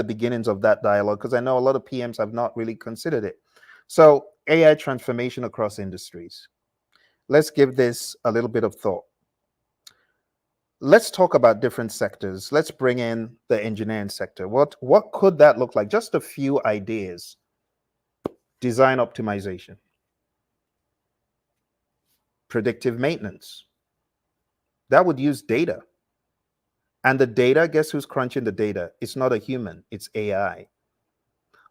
beginnings of that dialogue, because I know a lot of PMs have not really considered it. So AI transformation across industries. Let's give this a little bit of thought. Let's talk about different sectors. Let's bring in the engineering sector. What could that look like? Just a few ideas. Design optimization, predictive maintenance. That would use data. And the data, guess who's crunching the data? It's not a human, it's AI.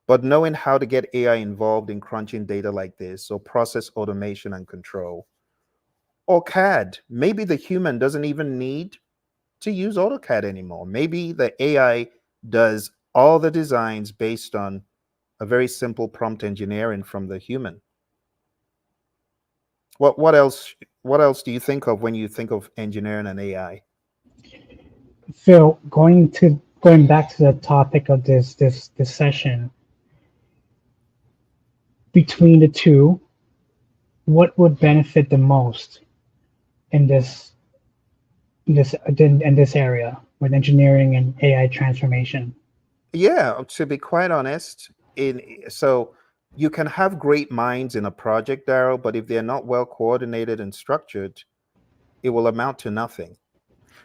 But knowing how to get AI involved in crunching data like this, or process automation and control, or CAD. Maybe the human doesn't even need to use AutoCAD anymore. Maybe the AI does all the designs based on a very simple prompt engineering from the human. What else do you think of when you think of engineering and AI? Phill, going back to the topic of this session, between the two, what would benefit the most in this area with engineering and AI transformation? Yeah, to be quite honest, so You can have great minds in a project, Darrell, but if they're not well coordinated and structured, it will amount to nothing.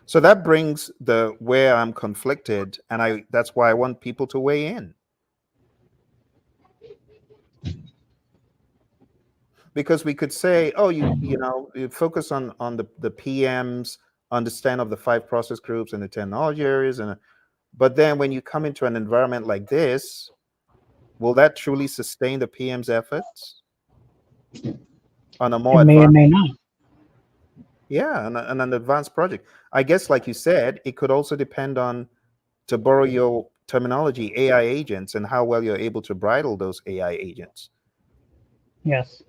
So that brings the where I'm conflicted, and that's why I want people to weigh in. Because we could say, oh, you focus on the PMs, understand of the 5 process groups and the technology areas, but then when you come into an environment like this, will that truly sustain the PM's efforts on a more It may or advanced? may not. Yeah, on an advanced project. I guess, like you said, it could also depend on, to borrow your terminology, AI agents and how well you're able to bridle those AI agents. Yes.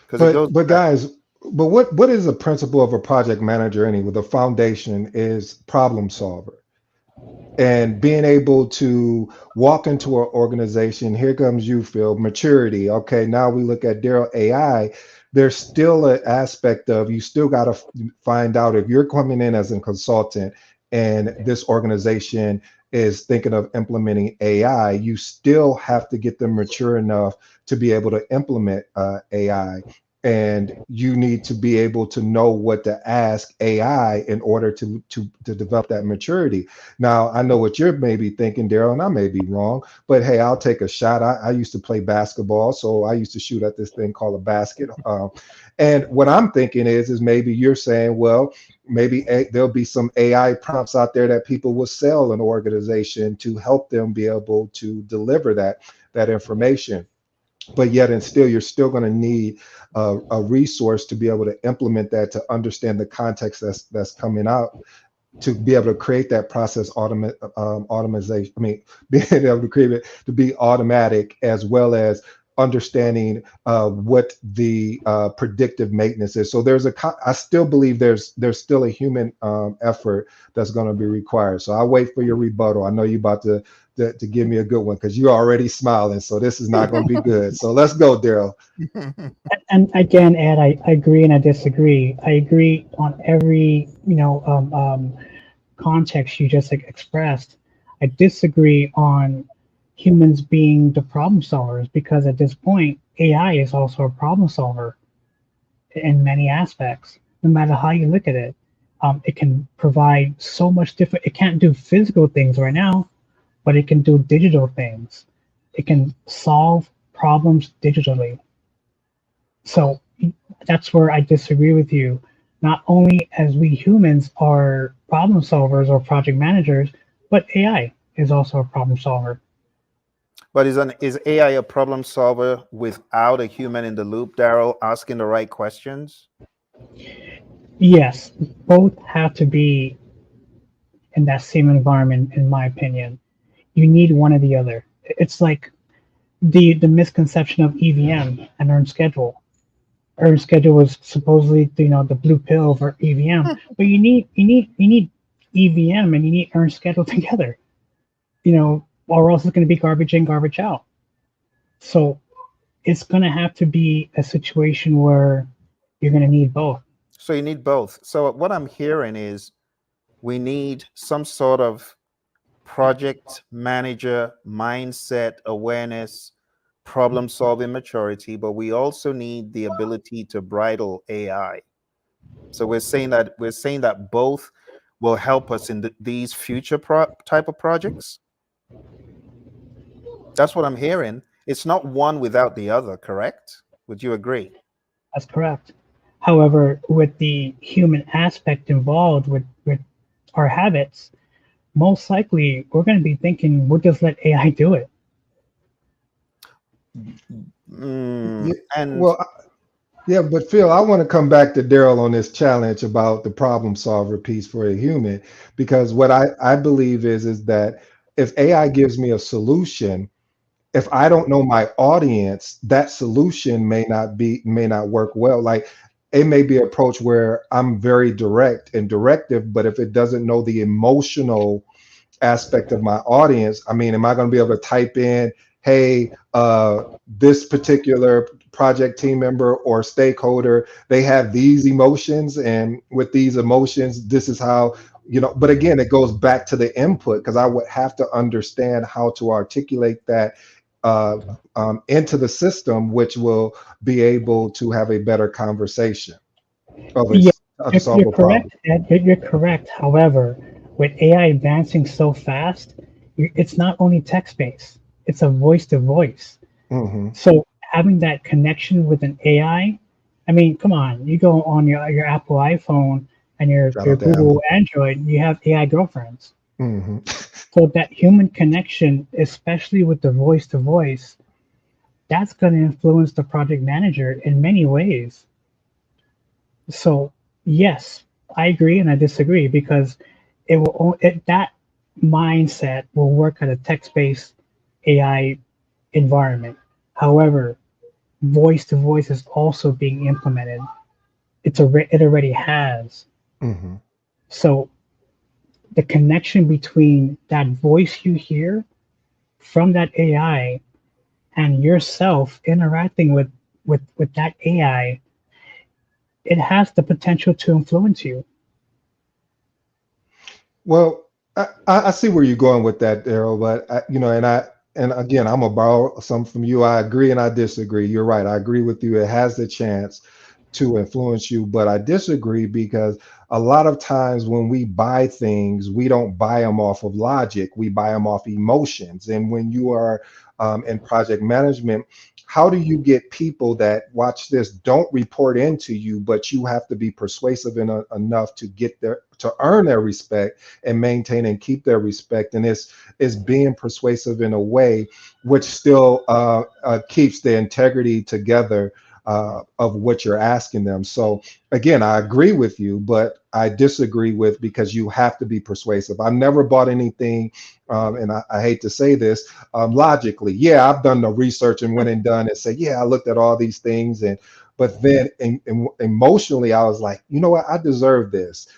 Because it goes. But guys, but what is the principle of a project manager anyway? The foundation is problem solver. And being able to walk into an organization, here comes you, Phill, maturity. Okay, now we look at Darrell AI. There's still an aspect of you still got to find out if you're coming in as a consultant and this organization is thinking of implementing AI, you still have to get them mature enough to be able to implement AI. And you need to be able to know what to ask AI in order to develop that maturity. Now, I know what you're maybe thinking, Darrell, and I may be wrong, but hey, I'll take a shot. I used to play basketball, so I used to shoot at this thing called a basket. And what I'm thinking is maybe you're saying, well, maybe there'll be some AI prompts out there that people will sell an organization to help them be able to deliver that information. But yet and still, you're still going to need a resource to be able to implement that, to understand the context that's coming out, to be able to create that process automation. I mean, being able to create it to be automatic, as well as understanding what the predictive maintenance is. So I still believe there's still a human effort that's going to be required. So I'll wait for your rebuttal. I know you're about to give me a good one because you're already smiling. So this is not going to be good. So let's go, Darrell. And again, Ed, I agree and I disagree. I agree on every context you just expressed. I disagree on humans being the problem solvers, because at this point, AI is also a problem solver in many aspects. No matter how you look at it, it can provide so much different. It can't do physical things right now, but it can do digital things. It can solve problems digitally. So that's where I disagree with you. Not only as we humans are problem solvers or project managers, but AI is also a problem solver. But is AI a problem solver without a human in the loop, Darrell, asking the right questions? Yes, both have to be in that same environment, in my opinion. You need one or the other. It's like the misconception of EVM and earned schedule. Earned schedule was supposedly the blue pill for EVM, but you need EVM and you need earned schedule together, or else it's going to be garbage in, garbage out. So it's going to have to be a situation where you're going to need both. So you need both. So what I'm hearing is we need some sort of project manager mindset, awareness, problem solving maturity, but we also need the ability to bridle AI. So we're saying that both will help us in these future type of projects. That's what I'm hearing. It's not one without the other, correct? Would you agree? That's correct. However, with the human aspect involved with our habits, most likely we're going to be thinking, we'll just let AI do it. But Phill, I want to come back to Darrell on this challenge about the problem solver piece for a human, because what I believe is that if AI gives me a solution, if I don't know my audience, that solution may not work well. Like, it may be an approach where I'm very direct and directive, but if it doesn't know the emotional aspect of my audience, I mean, am I going to be able to type in, hey, this particular project team member or stakeholder, they have these emotions, and with these emotions, this is how, but again, it goes back to the input, because I would have to understand how to articulate that into the system, which will be able to have a better conversation Yeah, to solve you're a problem. correct. Ed, you're correct. However, with AI advancing so fast, it's not only text-based; it's a voice-to-voice. Hmm. So having that connection with an I mean, come on, you go on your Apple iPhone and Shout your out to Apple. Google Android, you have AI girlfriends. Hmm. So that human connection, especially with the voice to voice, that's going to influence the project manager in many ways. So yes, I agree and I disagree because that mindset will work at a text-based AI environment. However, voice to voice is also being implemented. It already has. Hmm. So the connection between that voice you hear from that AI and yourself interacting with that AI, it has the potential to influence you. Well, I see where you're going with that, Darrell, but and again, I'm gonna borrow some from you. I agree and I disagree. You're right. I agree with you. It has the chance to influence you, but I disagree because a lot of times when we buy things, we don't buy them off of logic. We buy them off emotions. And when you are in project management, how do you get people that watch this don't report into you, but you have to be persuasive enough to get their to earn their respect and maintain and keep their respect? And it's being persuasive in a way which still keeps the integrity together of what you're asking them. So again, I agree with you, but I disagree with because you have to be persuasive. I've never bought anything, and I hate to say this, logically. Yeah, I've done the research and went and done and said, yeah, I looked at all these things, but then emotionally, I was like, you know what, I deserve this.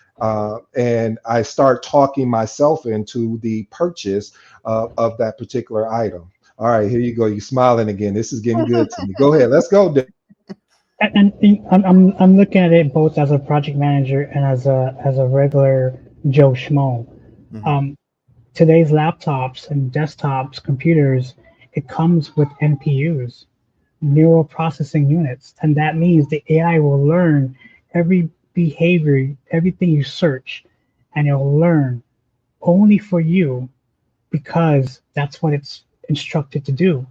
And I start talking myself into the purchase of that particular item. All right, here you go. You smiling again. This is getting good to me. Go ahead. Let's go. I'm looking at it both as a project manager and as a regular Joe Schmo. Mhm. Um, Today's laptops and desktops, computers, it comes with NPUs, neural processing units, and that means the AI will learn every behavior, everything you search, and it'll learn only for you because that's what it's instructed to do.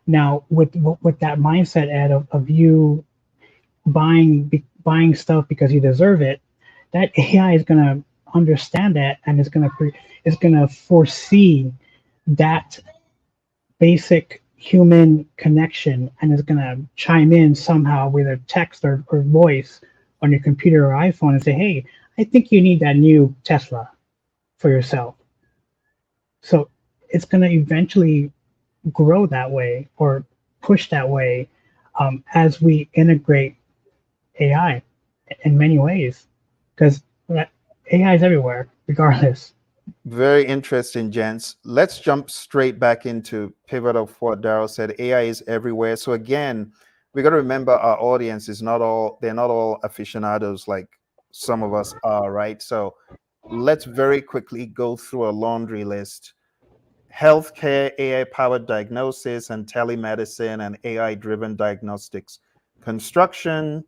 Now, with that mindset, Ed, of you buying stuff because you deserve it, that AI is gonna understand that and is gonna foresee that basic human connection and is gonna chime in somehow with a text or voice on your computer or iPhone and say, "Hey, I think you need that new Tesla for yourself." So it's gonna eventually grow that way or push that way as we integrate AI in many ways because AI is everywhere, regardless. Very interesting, gents. Let's jump straight back into pivot of what Darrell said. AI is everywhere. So again, we got to remember our audience is not all, they're not all aficionados like some of us are, right? So let's very quickly go through a laundry list. Healthcare, AI-powered diagnosis and telemedicine and AI-driven diagnostics. Construction,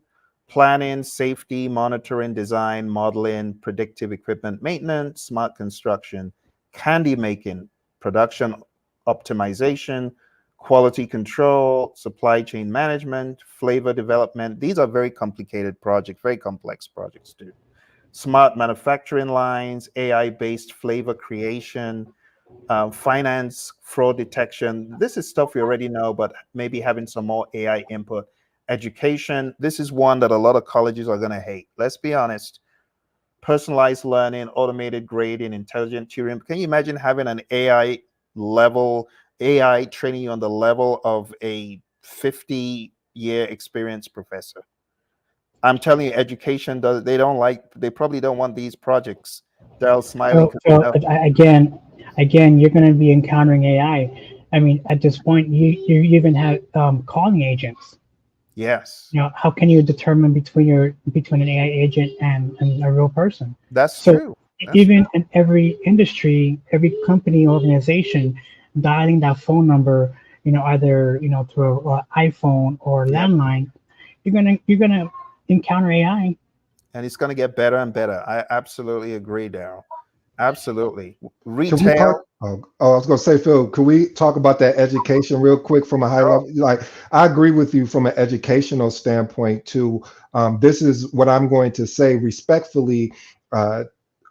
planning, safety, monitoring, design, modeling, predictive equipment maintenance, smart construction, candy making, production optimization, quality control, supply chain management, flavor development. These are very complicated projects, very complex projects too. Smart manufacturing lines, AI-based flavor creation, finance, fraud detection. This is stuff we already know, but maybe having some more AI input. Education, this is one that a lot of colleges are going to hate. Let's be honest. Personalized learning, automated grading, intelligent tutoring. Can you imagine having an AI training you on the level of a 50-year experienced professor? I'm telling you, education does, they probably don't want these projects. Darrell smiling. So again, you're going to be encountering AI. I mean, at this point, you even have calling agents. Yes, You know, how can you determine between an AI agent and a real person? that's So true. That's true. even in every industry, every company, organization, dialing that phone number, either through an iPhone or Yep. landline, you're gonna encounter AI. And it's going to get better and better. I absolutely agree, Darrell. Absolutely. Can we talk? Retail. I was going to say, Phil, can we talk about that education real quick from a high Sure. level? Like, I agree with you from an educational standpoint too. This is what I'm going to say respectfully. Uh,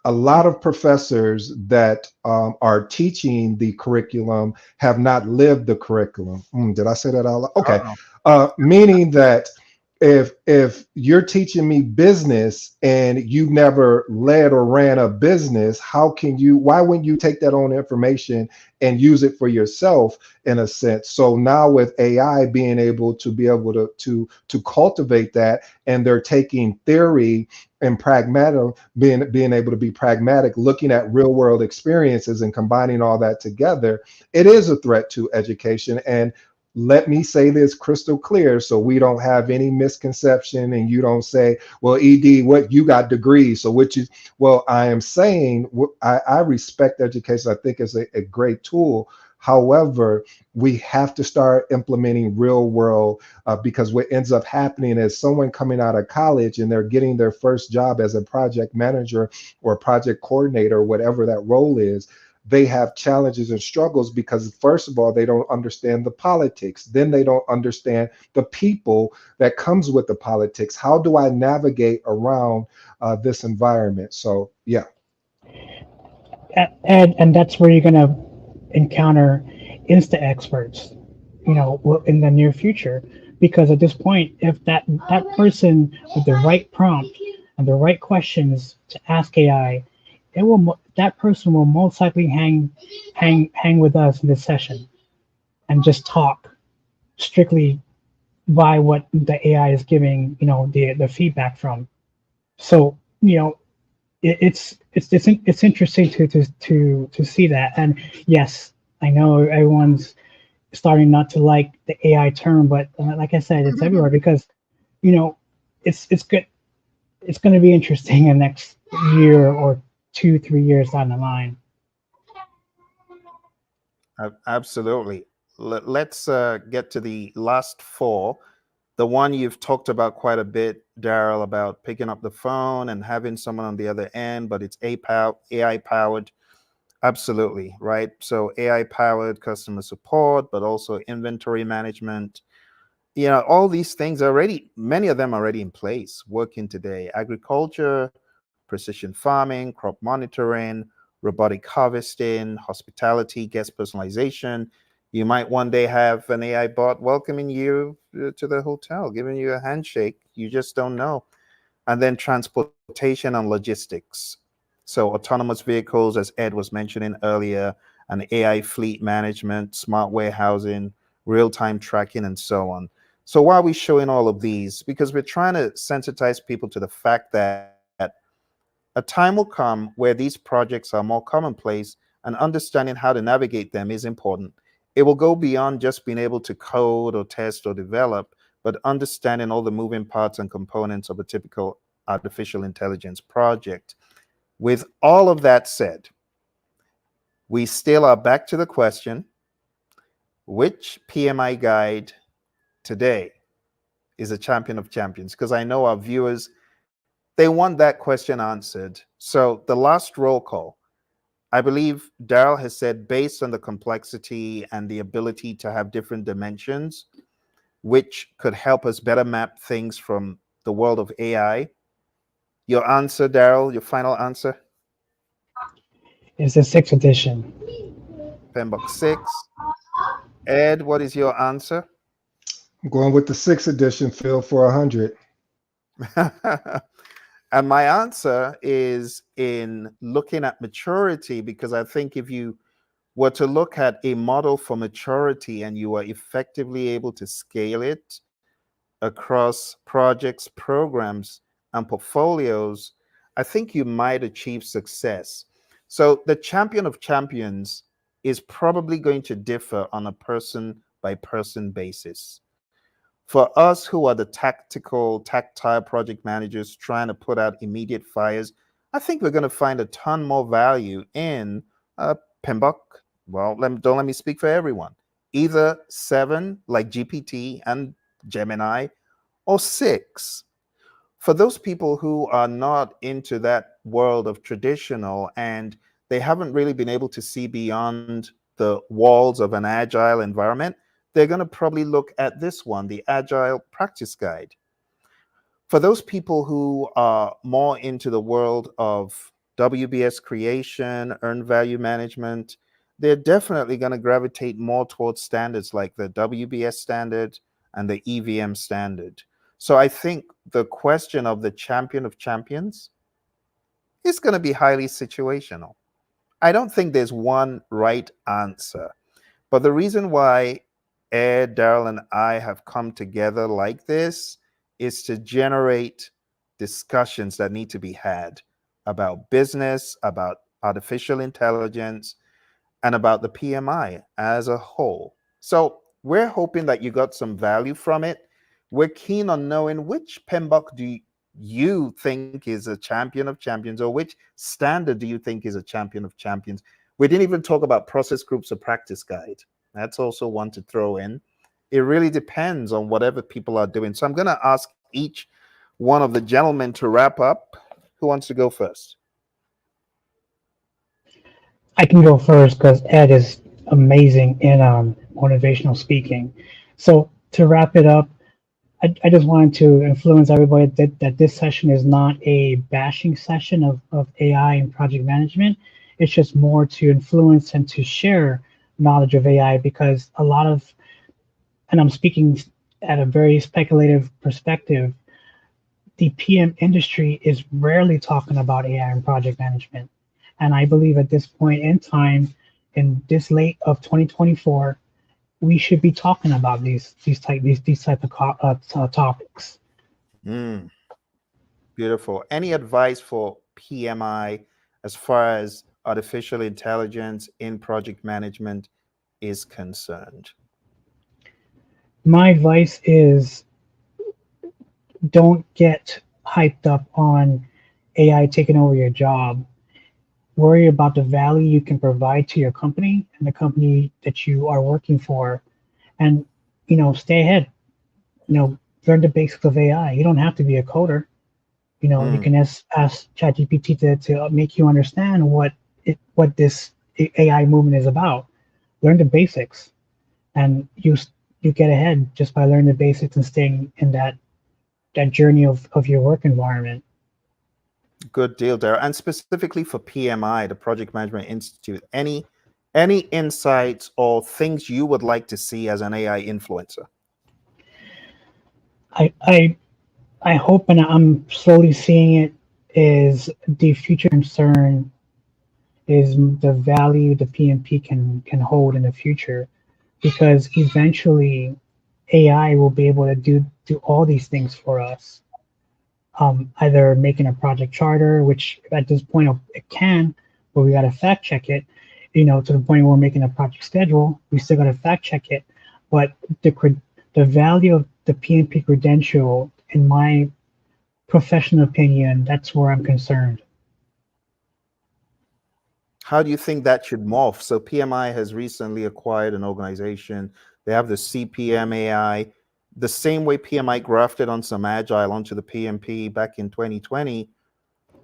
a lot of professors that are teaching the curriculum have not lived the curriculum. Did I say that out loud? Okay. Uh-oh. Meaning that if you're teaching me business and you never led or ran a business, why wouldn't you take that on information and use it for yourself in a sense? So now with AI being able to cultivate that, and they're taking theory and pragmatic, being able to be pragmatic, looking at real world experiences and combining all that together, it is a threat to education. And let me say this crystal clear so we don't have any misconception and you don't say, well, Ed, what, you got degrees, so which is, well, I am saying I respect education. I think it's a great tool. However, we have to start implementing real world, because what ends up happening is someone coming out of college and they're getting their first job as a project manager or project coordinator, whatever that role is. They have challenges and struggles because, first of all, they don't understand the politics. Then they don't understand the people that comes with the politics. How do I navigate around this environment? So, yeah. And that's where you're gonna encounter insta experts, in the near future, because at this point, if that person with the right prompt and the right questions to ask AI, that person will most likely hang with us in this session and just talk strictly by what the AI is giving, the feedback from. So, it's interesting to see that. And yes, I know everyone's starting not to like the AI term, but like I said, it's everywhere because you know it's good. It's going to be interesting in the next year or 2-3 years down the line. Absolutely. Let's get to the last four. The one you've talked about quite a bit, Darrell, about picking up the phone and having someone on the other end, but it's AI powered. Absolutely, right? So AI powered customer support, but also inventory management. All these things already, many of them already in place, working today. Agriculture, precision farming, crop monitoring, robotic harvesting, hospitality, guest personalization. You might one day have an AI bot welcoming you to the hotel, giving you a handshake. You just don't know. And then transportation and logistics. So autonomous vehicles, as Ed was mentioning earlier, and AI fleet management, smart warehousing, real-time tracking, and so on. So why are we showing all of these? Because we're trying to sensitize people to the fact that a time will come where these projects are more commonplace, and understanding how to navigate them is important. It will go beyond just being able to code or test or develop, but understanding all the moving parts and components of a typical artificial intelligence project. With all of that said, we still are back to the question, which PMI guide today is a champion of champions? Because I know our viewers, they want that question answered. So the last roll call, I believe Darrell has said, based on the complexity and the ability to have different dimensions, which could help us better map things from the world of AI. Your answer, Darrell, your final answer? It's the sixth edition. PMBOK 6. Ed, what is your answer? I'm going with the sixth edition, Phil, for 100. And my answer is in looking at maturity, because I think if you were to look at a model for maturity and you are effectively able to scale it across projects, programs, and portfolios, I think you might achieve success. So the champion of champions is probably going to differ on a person by person basis. For us who are the tactile project managers trying to put out immediate fires, I think we're going to find a ton more value in PMBOK. Well, don't let me speak for everyone. either 7, like GPT and Gemini, or 6. For those people who are not into that world of traditional and they haven't really been able to see beyond the walls of an agile environment, they're going to probably look at this one, the Agile Practice Guide. For those people who are more into the world of WBS creation, earned value management, they're definitely going to gravitate more towards standards like the WBS standard and the EVM standard. So I think the question of the champion of champions is going to be highly situational. I don't think there's one right answer. But the reason why Ed, Darrell, and I have come together like this is to generate discussions that need to be had about business, about artificial intelligence, and about the PMI as a whole. So we're hoping that you got some value from it. We're keen on knowing which PMBOK do you think is a champion of champions, or which standard do you think is a champion of champions? We didn't even talk about process groups or practice guide. That's also one to throw in. It really depends on whatever people are doing. So I'm going to ask each one of the gentlemen to wrap up. Who wants to go first? I can go first because Ed is amazing in motivational speaking. So to wrap it up, I just wanted to influence everybody that this session is not a bashing session of AI and project management. It's just more to influence and to share knowledge of AI, because a lot of, and I'm speaking at a very speculative perspective, the PM industry is rarely talking about AI and project management. And I believe at this point in time, in this late of 2024, we should be talking about these type of topics. Beautiful. Any advice for PMI as far as artificial intelligence in project management is concerned? My advice is don't get hyped up on AI taking over your job. Worry about the value you can provide to your company and the company that you are working for, and stay ahead. Learn the basics of AI. You don't have to be a coder. You can ask ChatGPT to make you understand what this AI movement is about. Learn the basics, and you get ahead just by learning the basics and staying in that journey of your work environment. Good deal, Darrell. And specifically for PMI, the Project Management Institute, any insights or things you would like to see as an AI influencer? I hope, and I'm slowly seeing it, is the future concern is the value the PMP can hold in the future, because eventually AI will be able to do all these things for us. Either making a project charter, which at this point it can, but we got to fact check it. To the point where we're making a project schedule, we still got to fact check it. But the value of the PMP credential, in my professional opinion, that's where I'm concerned. How do you think that should morph? So PMI has recently acquired an organization. They have the CPMAI. The same way PMI grafted on some Agile onto the PMP back in 2020,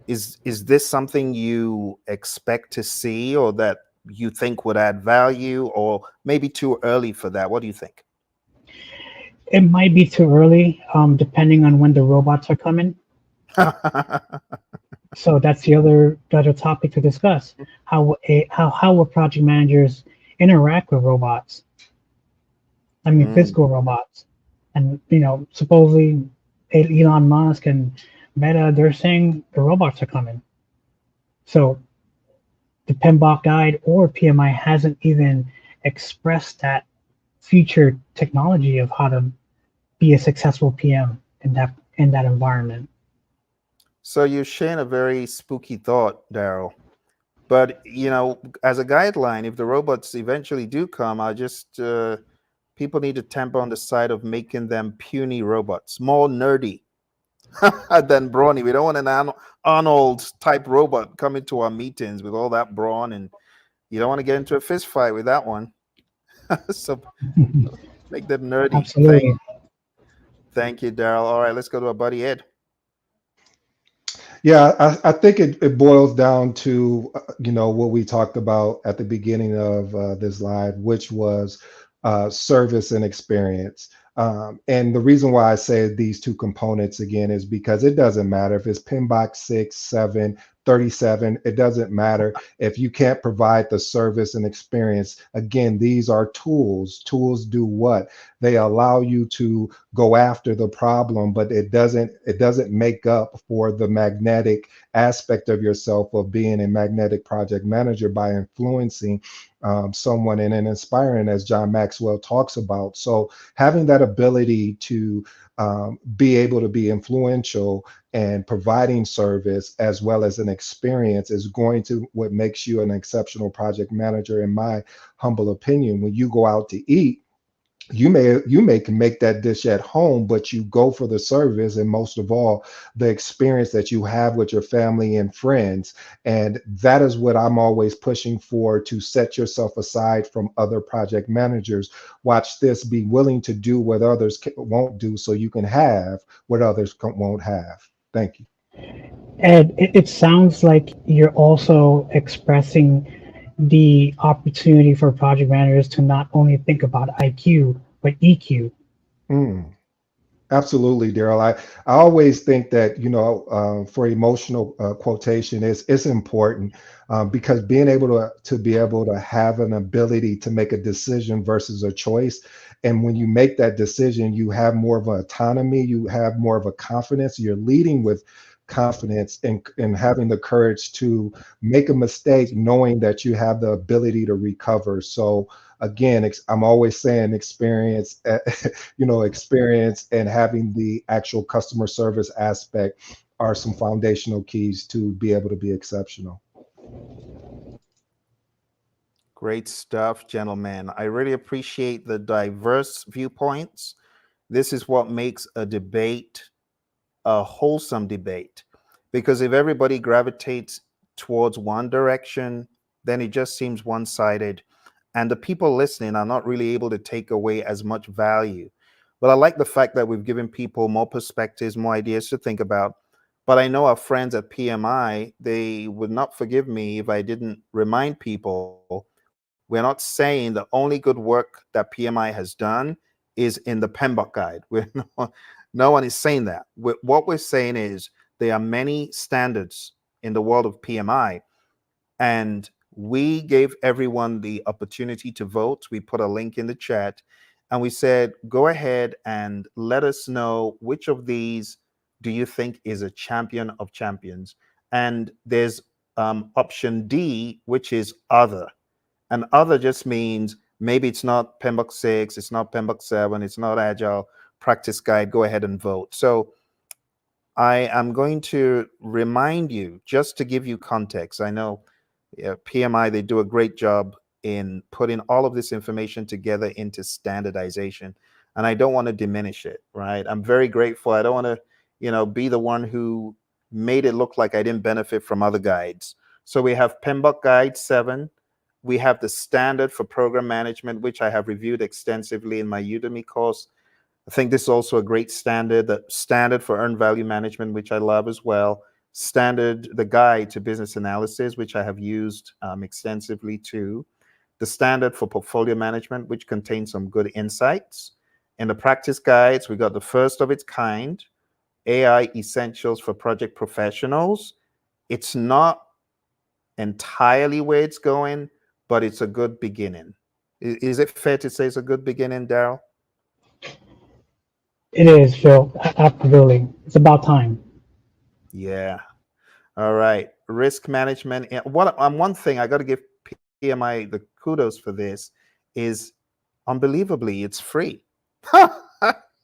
is this something you expect to see, or that you think would add value, or maybe too early for that? What do you think? It might be too early, depending on when the robots are coming. So that's the other topic to discuss. How will project managers interact with robots? I mean, physical robots. And supposedly Elon Musk and Meta, they're saying the robots are coming. So the PMBOK guide or PMI hasn't even expressed that future technology of how to be a successful PM in that environment. So you're sharing a very spooky thought, Darrell. But as a guideline, if the robots eventually do come, I just people need to temper on the side of making them puny robots, more nerdy than brawny. We don't want an Arnold type robot coming to our meetings with all that brawn, and you don't want to get into a fist fight with that one. So make them nerdy. Absolutely. Thank you, Darrell. All right, let's go to our buddy Ed. Yeah, I think it boils down to what we talked about at the beginning of this live, which was service and experience. And the reason why I say these two components again is because it doesn't matter if it's PMBOK 6, 7, 37, it doesn't matter if you can't provide the service and experience. Again, these are tools. Tools do what? They allow you to go after the problem, but it doesn't make up for the magnetic aspect of yourself of being a magnetic project manager by influencing someone and then inspiring, as John Maxwell talks about. So having that ability to be able to be influential and providing service as well as an experience is going to what makes you an exceptional project manager, in my humble opinion. When you go out to eat, you may can make that dish at home, but you go for the service and most of all the experience that you have with your family and friends. And that is what I'm always pushing for, to set yourself aside from other project managers. Watch this: be willing to do what others won't do so you can have what others won't have. Thank you. Ed, it sounds like you're also expressing the opportunity for project managers to not only think about IQ, but EQ. Mm. Absolutely, Darrell. I always think that, for emotional quotation, it's important, because being able to be able to have an ability to make a decision versus a choice. And when you make that decision, you have more of an autonomy, you have more of a confidence, you're leading with confidence and having the courage to make a mistake, knowing that you have the ability to recover. So again, I'm always saying experience, experience and having the actual customer service aspect are some foundational keys to be able to be exceptional. Great stuff, gentlemen. I really appreciate the diverse viewpoints. This is what makes a debate a wholesome debate. Because if everybody gravitates towards one direction, then it just seems one sided. And the people listening are not really able to take away as much value. But I like the fact that we've given people more perspectives, more ideas to think about. But I know our friends at PMI, they would not forgive me if I didn't remind people we're not saying the only good work that PMI has done is in the PMBOK guide. No one is saying that. What we're saying is there are many standards in the world of PMI, and we gave everyone the opportunity to vote. We put a link in the chat, and we said, go ahead and let us know which of these do you think is a champion of champions. And there's option D, which is other. And other just means maybe it's not PMBOK 6, it's not PMBOK 7, it's not Agile Practice Guide. Go ahead and vote. So I am going to remind you, just to give you context. I know PMI, they do a great job in putting all of this information together into standardization. And I don't want to diminish it, right? I'm very grateful. I don't want to, be the one who made it look like I didn't benefit from other guides. So we have PMBOK Guide 7. We have the standard for program management, which I have reviewed extensively in my Udemy course. I think this is also a great standard, the standard for earned value management, which I love as well. Standard, the guide to business analysis, which I have used extensively too. The standard for portfolio management, which contains some good insights. In the practice guides, we got the first of its kind, AI Essentials for Project Professionals. It's not entirely where it's going, but it's a good beginning. Is it fair to say it's a good beginning, Darrell? It is, Phill. Absolutely. It's about time. Yeah. All right. Risk management. One thing I got to give PMI the kudos for this is unbelievably, it's free.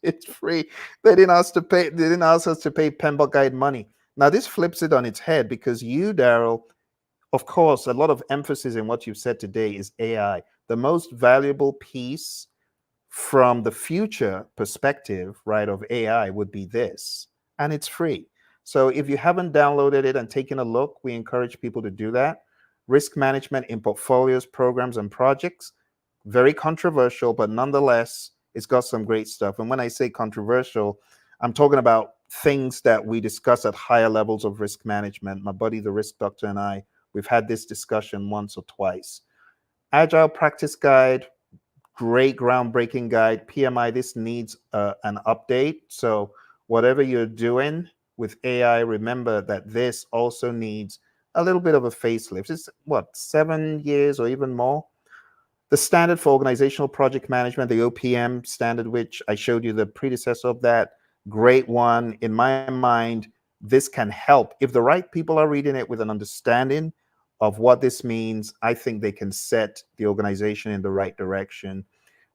It's free. They didn't ask to pay. They didn't ask us to pay PMBOK Guide money. Now this flips it on its head because you, Darrell, of course, a lot of emphasis in what you've said today is AI. The most valuable piece from the future perspective, right, of AI would be this, and it's free. So if you haven't downloaded it and taken a look, we encourage people to do that. Risk management in portfolios, programs, and projects. very controversial, but nonetheless, it's got some great stuff. And when I say controversial, I'm talking about things that we discuss at higher levels of risk management. My buddy, the risk doctor, and I, we've had this discussion once or twice. Agile Practice Guide, great groundbreaking guide. PMI, this needs an update. So whatever you're doing with AI, remember that this also needs a little bit of a facelift. It's what, 7 years or even more? The standard for organizational project management, the OPM standard, which I showed you the predecessor of that, great one. In my mind, this can help. If the right people are reading it with an understanding of what this means, I think they can set the organization in the right direction.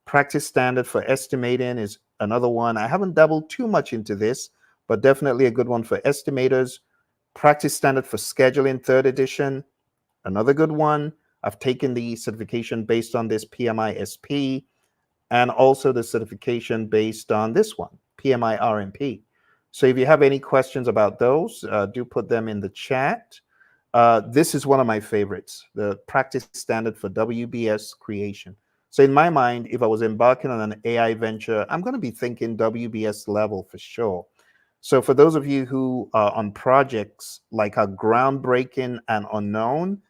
Practice standard for estimating is another one. I haven't dabbled too much into this, but definitely a good one for estimators. Practice standard for scheduling, 3rd edition, another good one. I've taken the certification based on this PMI SP, and also the certification based on this one, PMI RMP. So if you have any questions about those, do put them in the chat. This is one of my favorites, the practice standard for WBS creation. So in my mind, if I was embarking on an AI venture, I'm going to be thinking WBS level for sure. So for those of you who are on projects like are groundbreaking and unknown,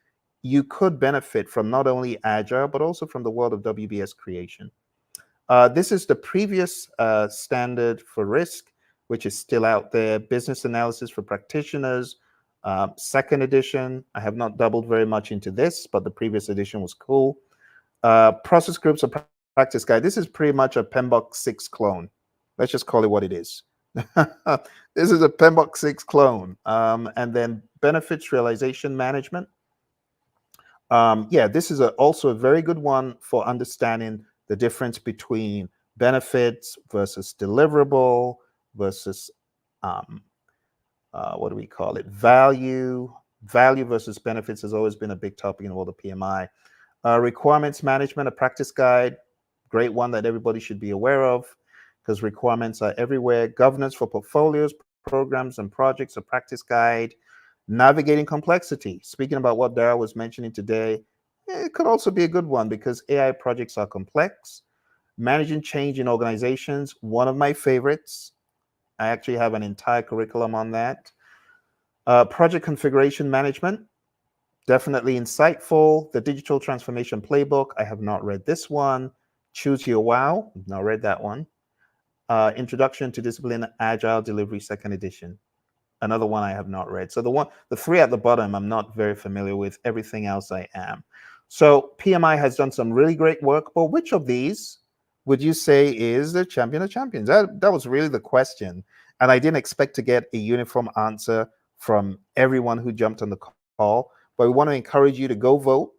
you could benefit from not only Agile, but also from the world of WBS creation. This is the previous standard for risk, which is still out there. Business analysis for practitioners, 2nd edition. I have not doubled very much into this, but the previous edition was cool. Process groups of practice guide. This is pretty much a PMBOK 6 clone. Let's just call it what it is. This is a PMBOK 6 clone. And then benefits realization management. Yeah, this is also a very good one for understanding the difference between benefits versus deliverable versus what do we call it? Value versus benefits has always been a big topic in all the PMI. Requirements management, a practice guide, great one that everybody should be aware of because requirements are everywhere. Governance for portfolios, programs, and projects, a practice guide. Navigating complexity. Speaking about what Darrell was mentioning today, it could also be a good one because AI projects are complex. Managing change in organizations, one of my favorites. I actually have an entire curriculum on that. Project configuration management, definitely insightful. The digital transformation playbook, I have not read this one. Choose Your Wow, not read that one. Introduction to Discipline Agile Delivery, 2nd edition. Another one I have not read. So the 3 at the bottom, I'm not very familiar with. Everything else I am. So PMI has done some really great work, but which of these would you say is the champion of champions? That was really the question. And I didn't expect to get a uniform answer from everyone who jumped on the call, but we want to encourage you to go vote.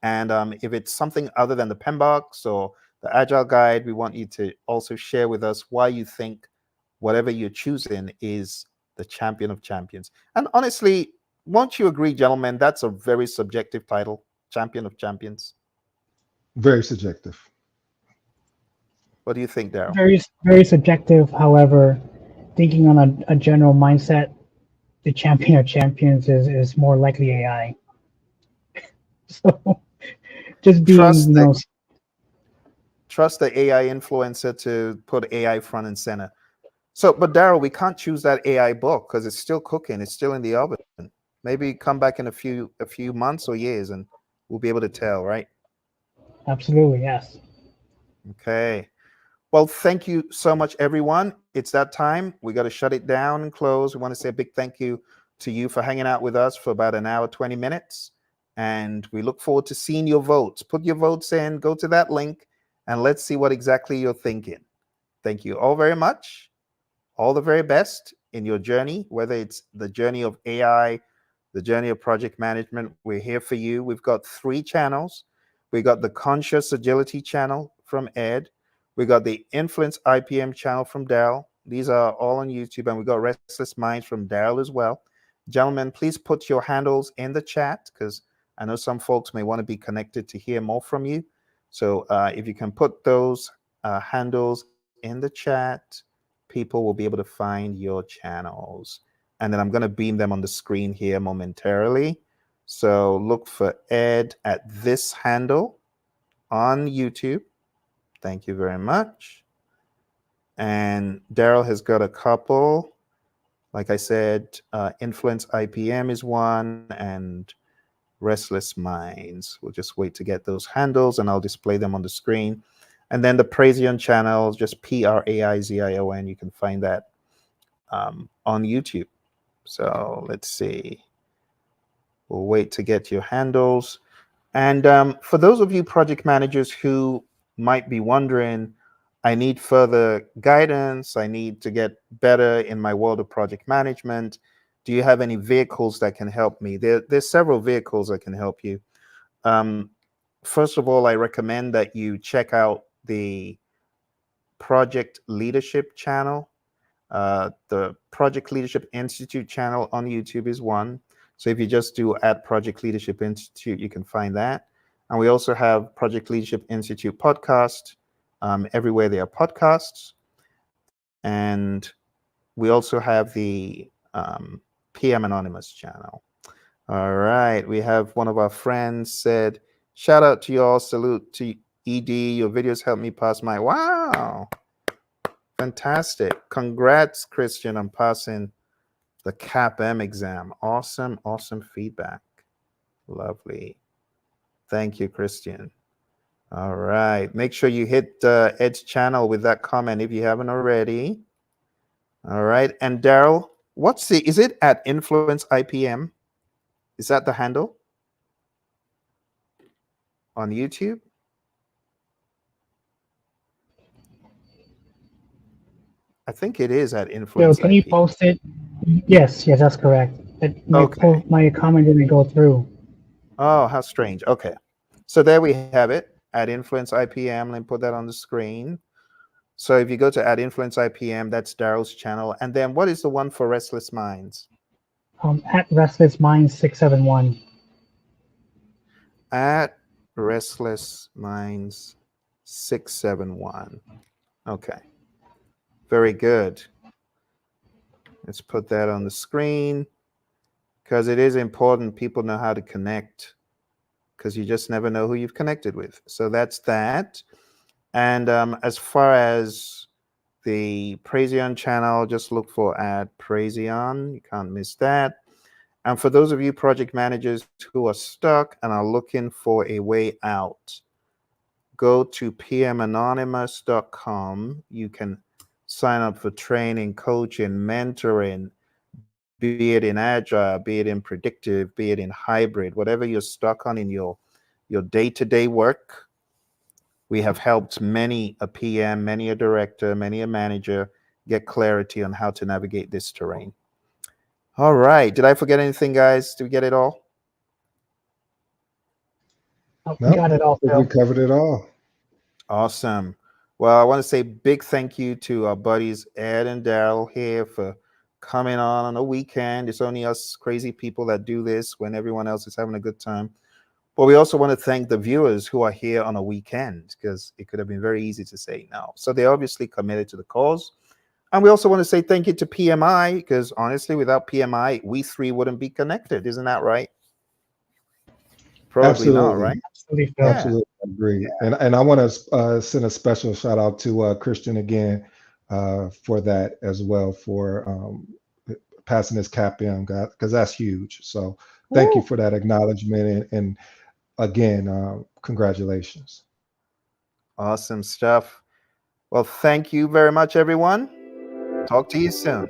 And if it's something other than the PMBOK or the Agile Guide, we want you to also share with us why you think whatever you're choosing is the champion of champions. And honestly, won't you agree, gentlemen, that's a very subjective title, champion of champions? Very subjective. What do you think, Darrell? Very subjective. However, thinking on a general mindset, the champion of champions is more likely AI. So just being, trust the AI influencer to put AI front and center. So, but Darrell, we can't choose that AI book because it's still cooking. It's still in the oven. Maybe come back in a few months or years and we'll be able to tell, right? Absolutely, yes. Okay. Well, thank you so much, everyone. It's that time. We got to shut it down and close. We want to say a big thank you to you for hanging out with us for about an hour, 20 minutes. And we look forward to seeing your votes. Put your votes in, go to that link, and let's see what exactly you're thinking. Thank you all very much. All the very best in your journey, whether it's the journey of AI, the journey of project management. We're here for you. We've got 3 channels. We got the Conscious Agility channel from Ed. We got the Influence IPM channel from Darrell. These are all on YouTube, and we got Restless Minds from Darrell as well. Gentlemen, please put your handles in the chat because I know some folks may want to be connected to hear more from you. So if you can put those handles in the chat, people will be able to find your channels. And then I'm going to beam them on the screen here momentarily. So look for Ed at this handle. on YouTube. Thank you very much. And Darrell has got a couple. Like I said, Influence IPM is one, and Restless Minds. We'll just wait to get those handles, and I'll display them on the screen. And then the Praizion channel, just Praizion. You can find that on YouTube. So let's see. We'll wait to get your handles. And for those of you project managers who might be wondering, I need further guidance, I need to get better in my world of project management, do you have any vehicles that can help me? There's several vehicles that can help you. First of all, I recommend that you check out the Project Leadership channel. The Project Leadership Institute channel on YouTube is one. So if you just do @Project Leadership Institute, you can find that. And we also have Project Leadership Institute podcast, everywhere there are podcasts. And we also have the PM Anonymous channel. All right, we have one of our friends said, shout out to you all, salute to ED, your videos help me pass my, wow, fantastic. Congrats, Christian, on passing the CAPM exam. Awesome, awesome feedback. Lovely. Thank you, Christian. All right, make sure you hit Ed's channel with that comment if you haven't already. All right, and Darrell, is it @Influence IPM? Is that the handle on YouTube? I think it is @Influence Phill, can you IPM. post it? Yes, that's correct. Okay. My comment didn't go through. Oh, how strange. Okay. So there we have it, @Influence IPM. Let me put that on the screen. So if you go to @Influence IPM, that's Darrell's channel. And then what is the one for Restless Minds? @Restless Minds 671. @Restless Minds 671. Okay. Very good. Let's put that on the screen because it is important people know how to connect, because you just never know who you've connected with. So that's that. And as far as the Praizion channel, just look for @Praizion. You can't miss that. And for those of you project managers who are stuck and are looking for a way out, go to pmanonymous.com. You can sign up for training, coaching, mentoring, be it in Agile, be it in predictive, be it in hybrid, whatever you're stuck on in your day-to-day work. We have helped many a PM, many a director, many a manager get clarity on how to navigate this terrain. All right. Did I forget anything, guys? Did we get it all? Oh, No, got it all, we Phill. covered it all. Awesome. Well, I want to say big thank you to our buddies Ed and Darrell here for coming on a weekend. It's only us crazy people that do this when everyone else is having a good time. But we also want to thank the viewers who are here on a weekend, because it could have been very easy to say no. So they're obviously committed to the cause. And we also want to say thank you to PMI, because honestly, without PMI, we three wouldn't be connected. Isn't that right? Probably Absolutely. not, right? Absolutely, Phill. Yeah. Absolutely agree. And I want to send a special shout out to Christian again for that as well, for passing his CAPM, because that's huge. So thank you for that acknowledgement, and again, congratulations. Awesome stuff. Well, thank you very much, everyone. Talk to you soon.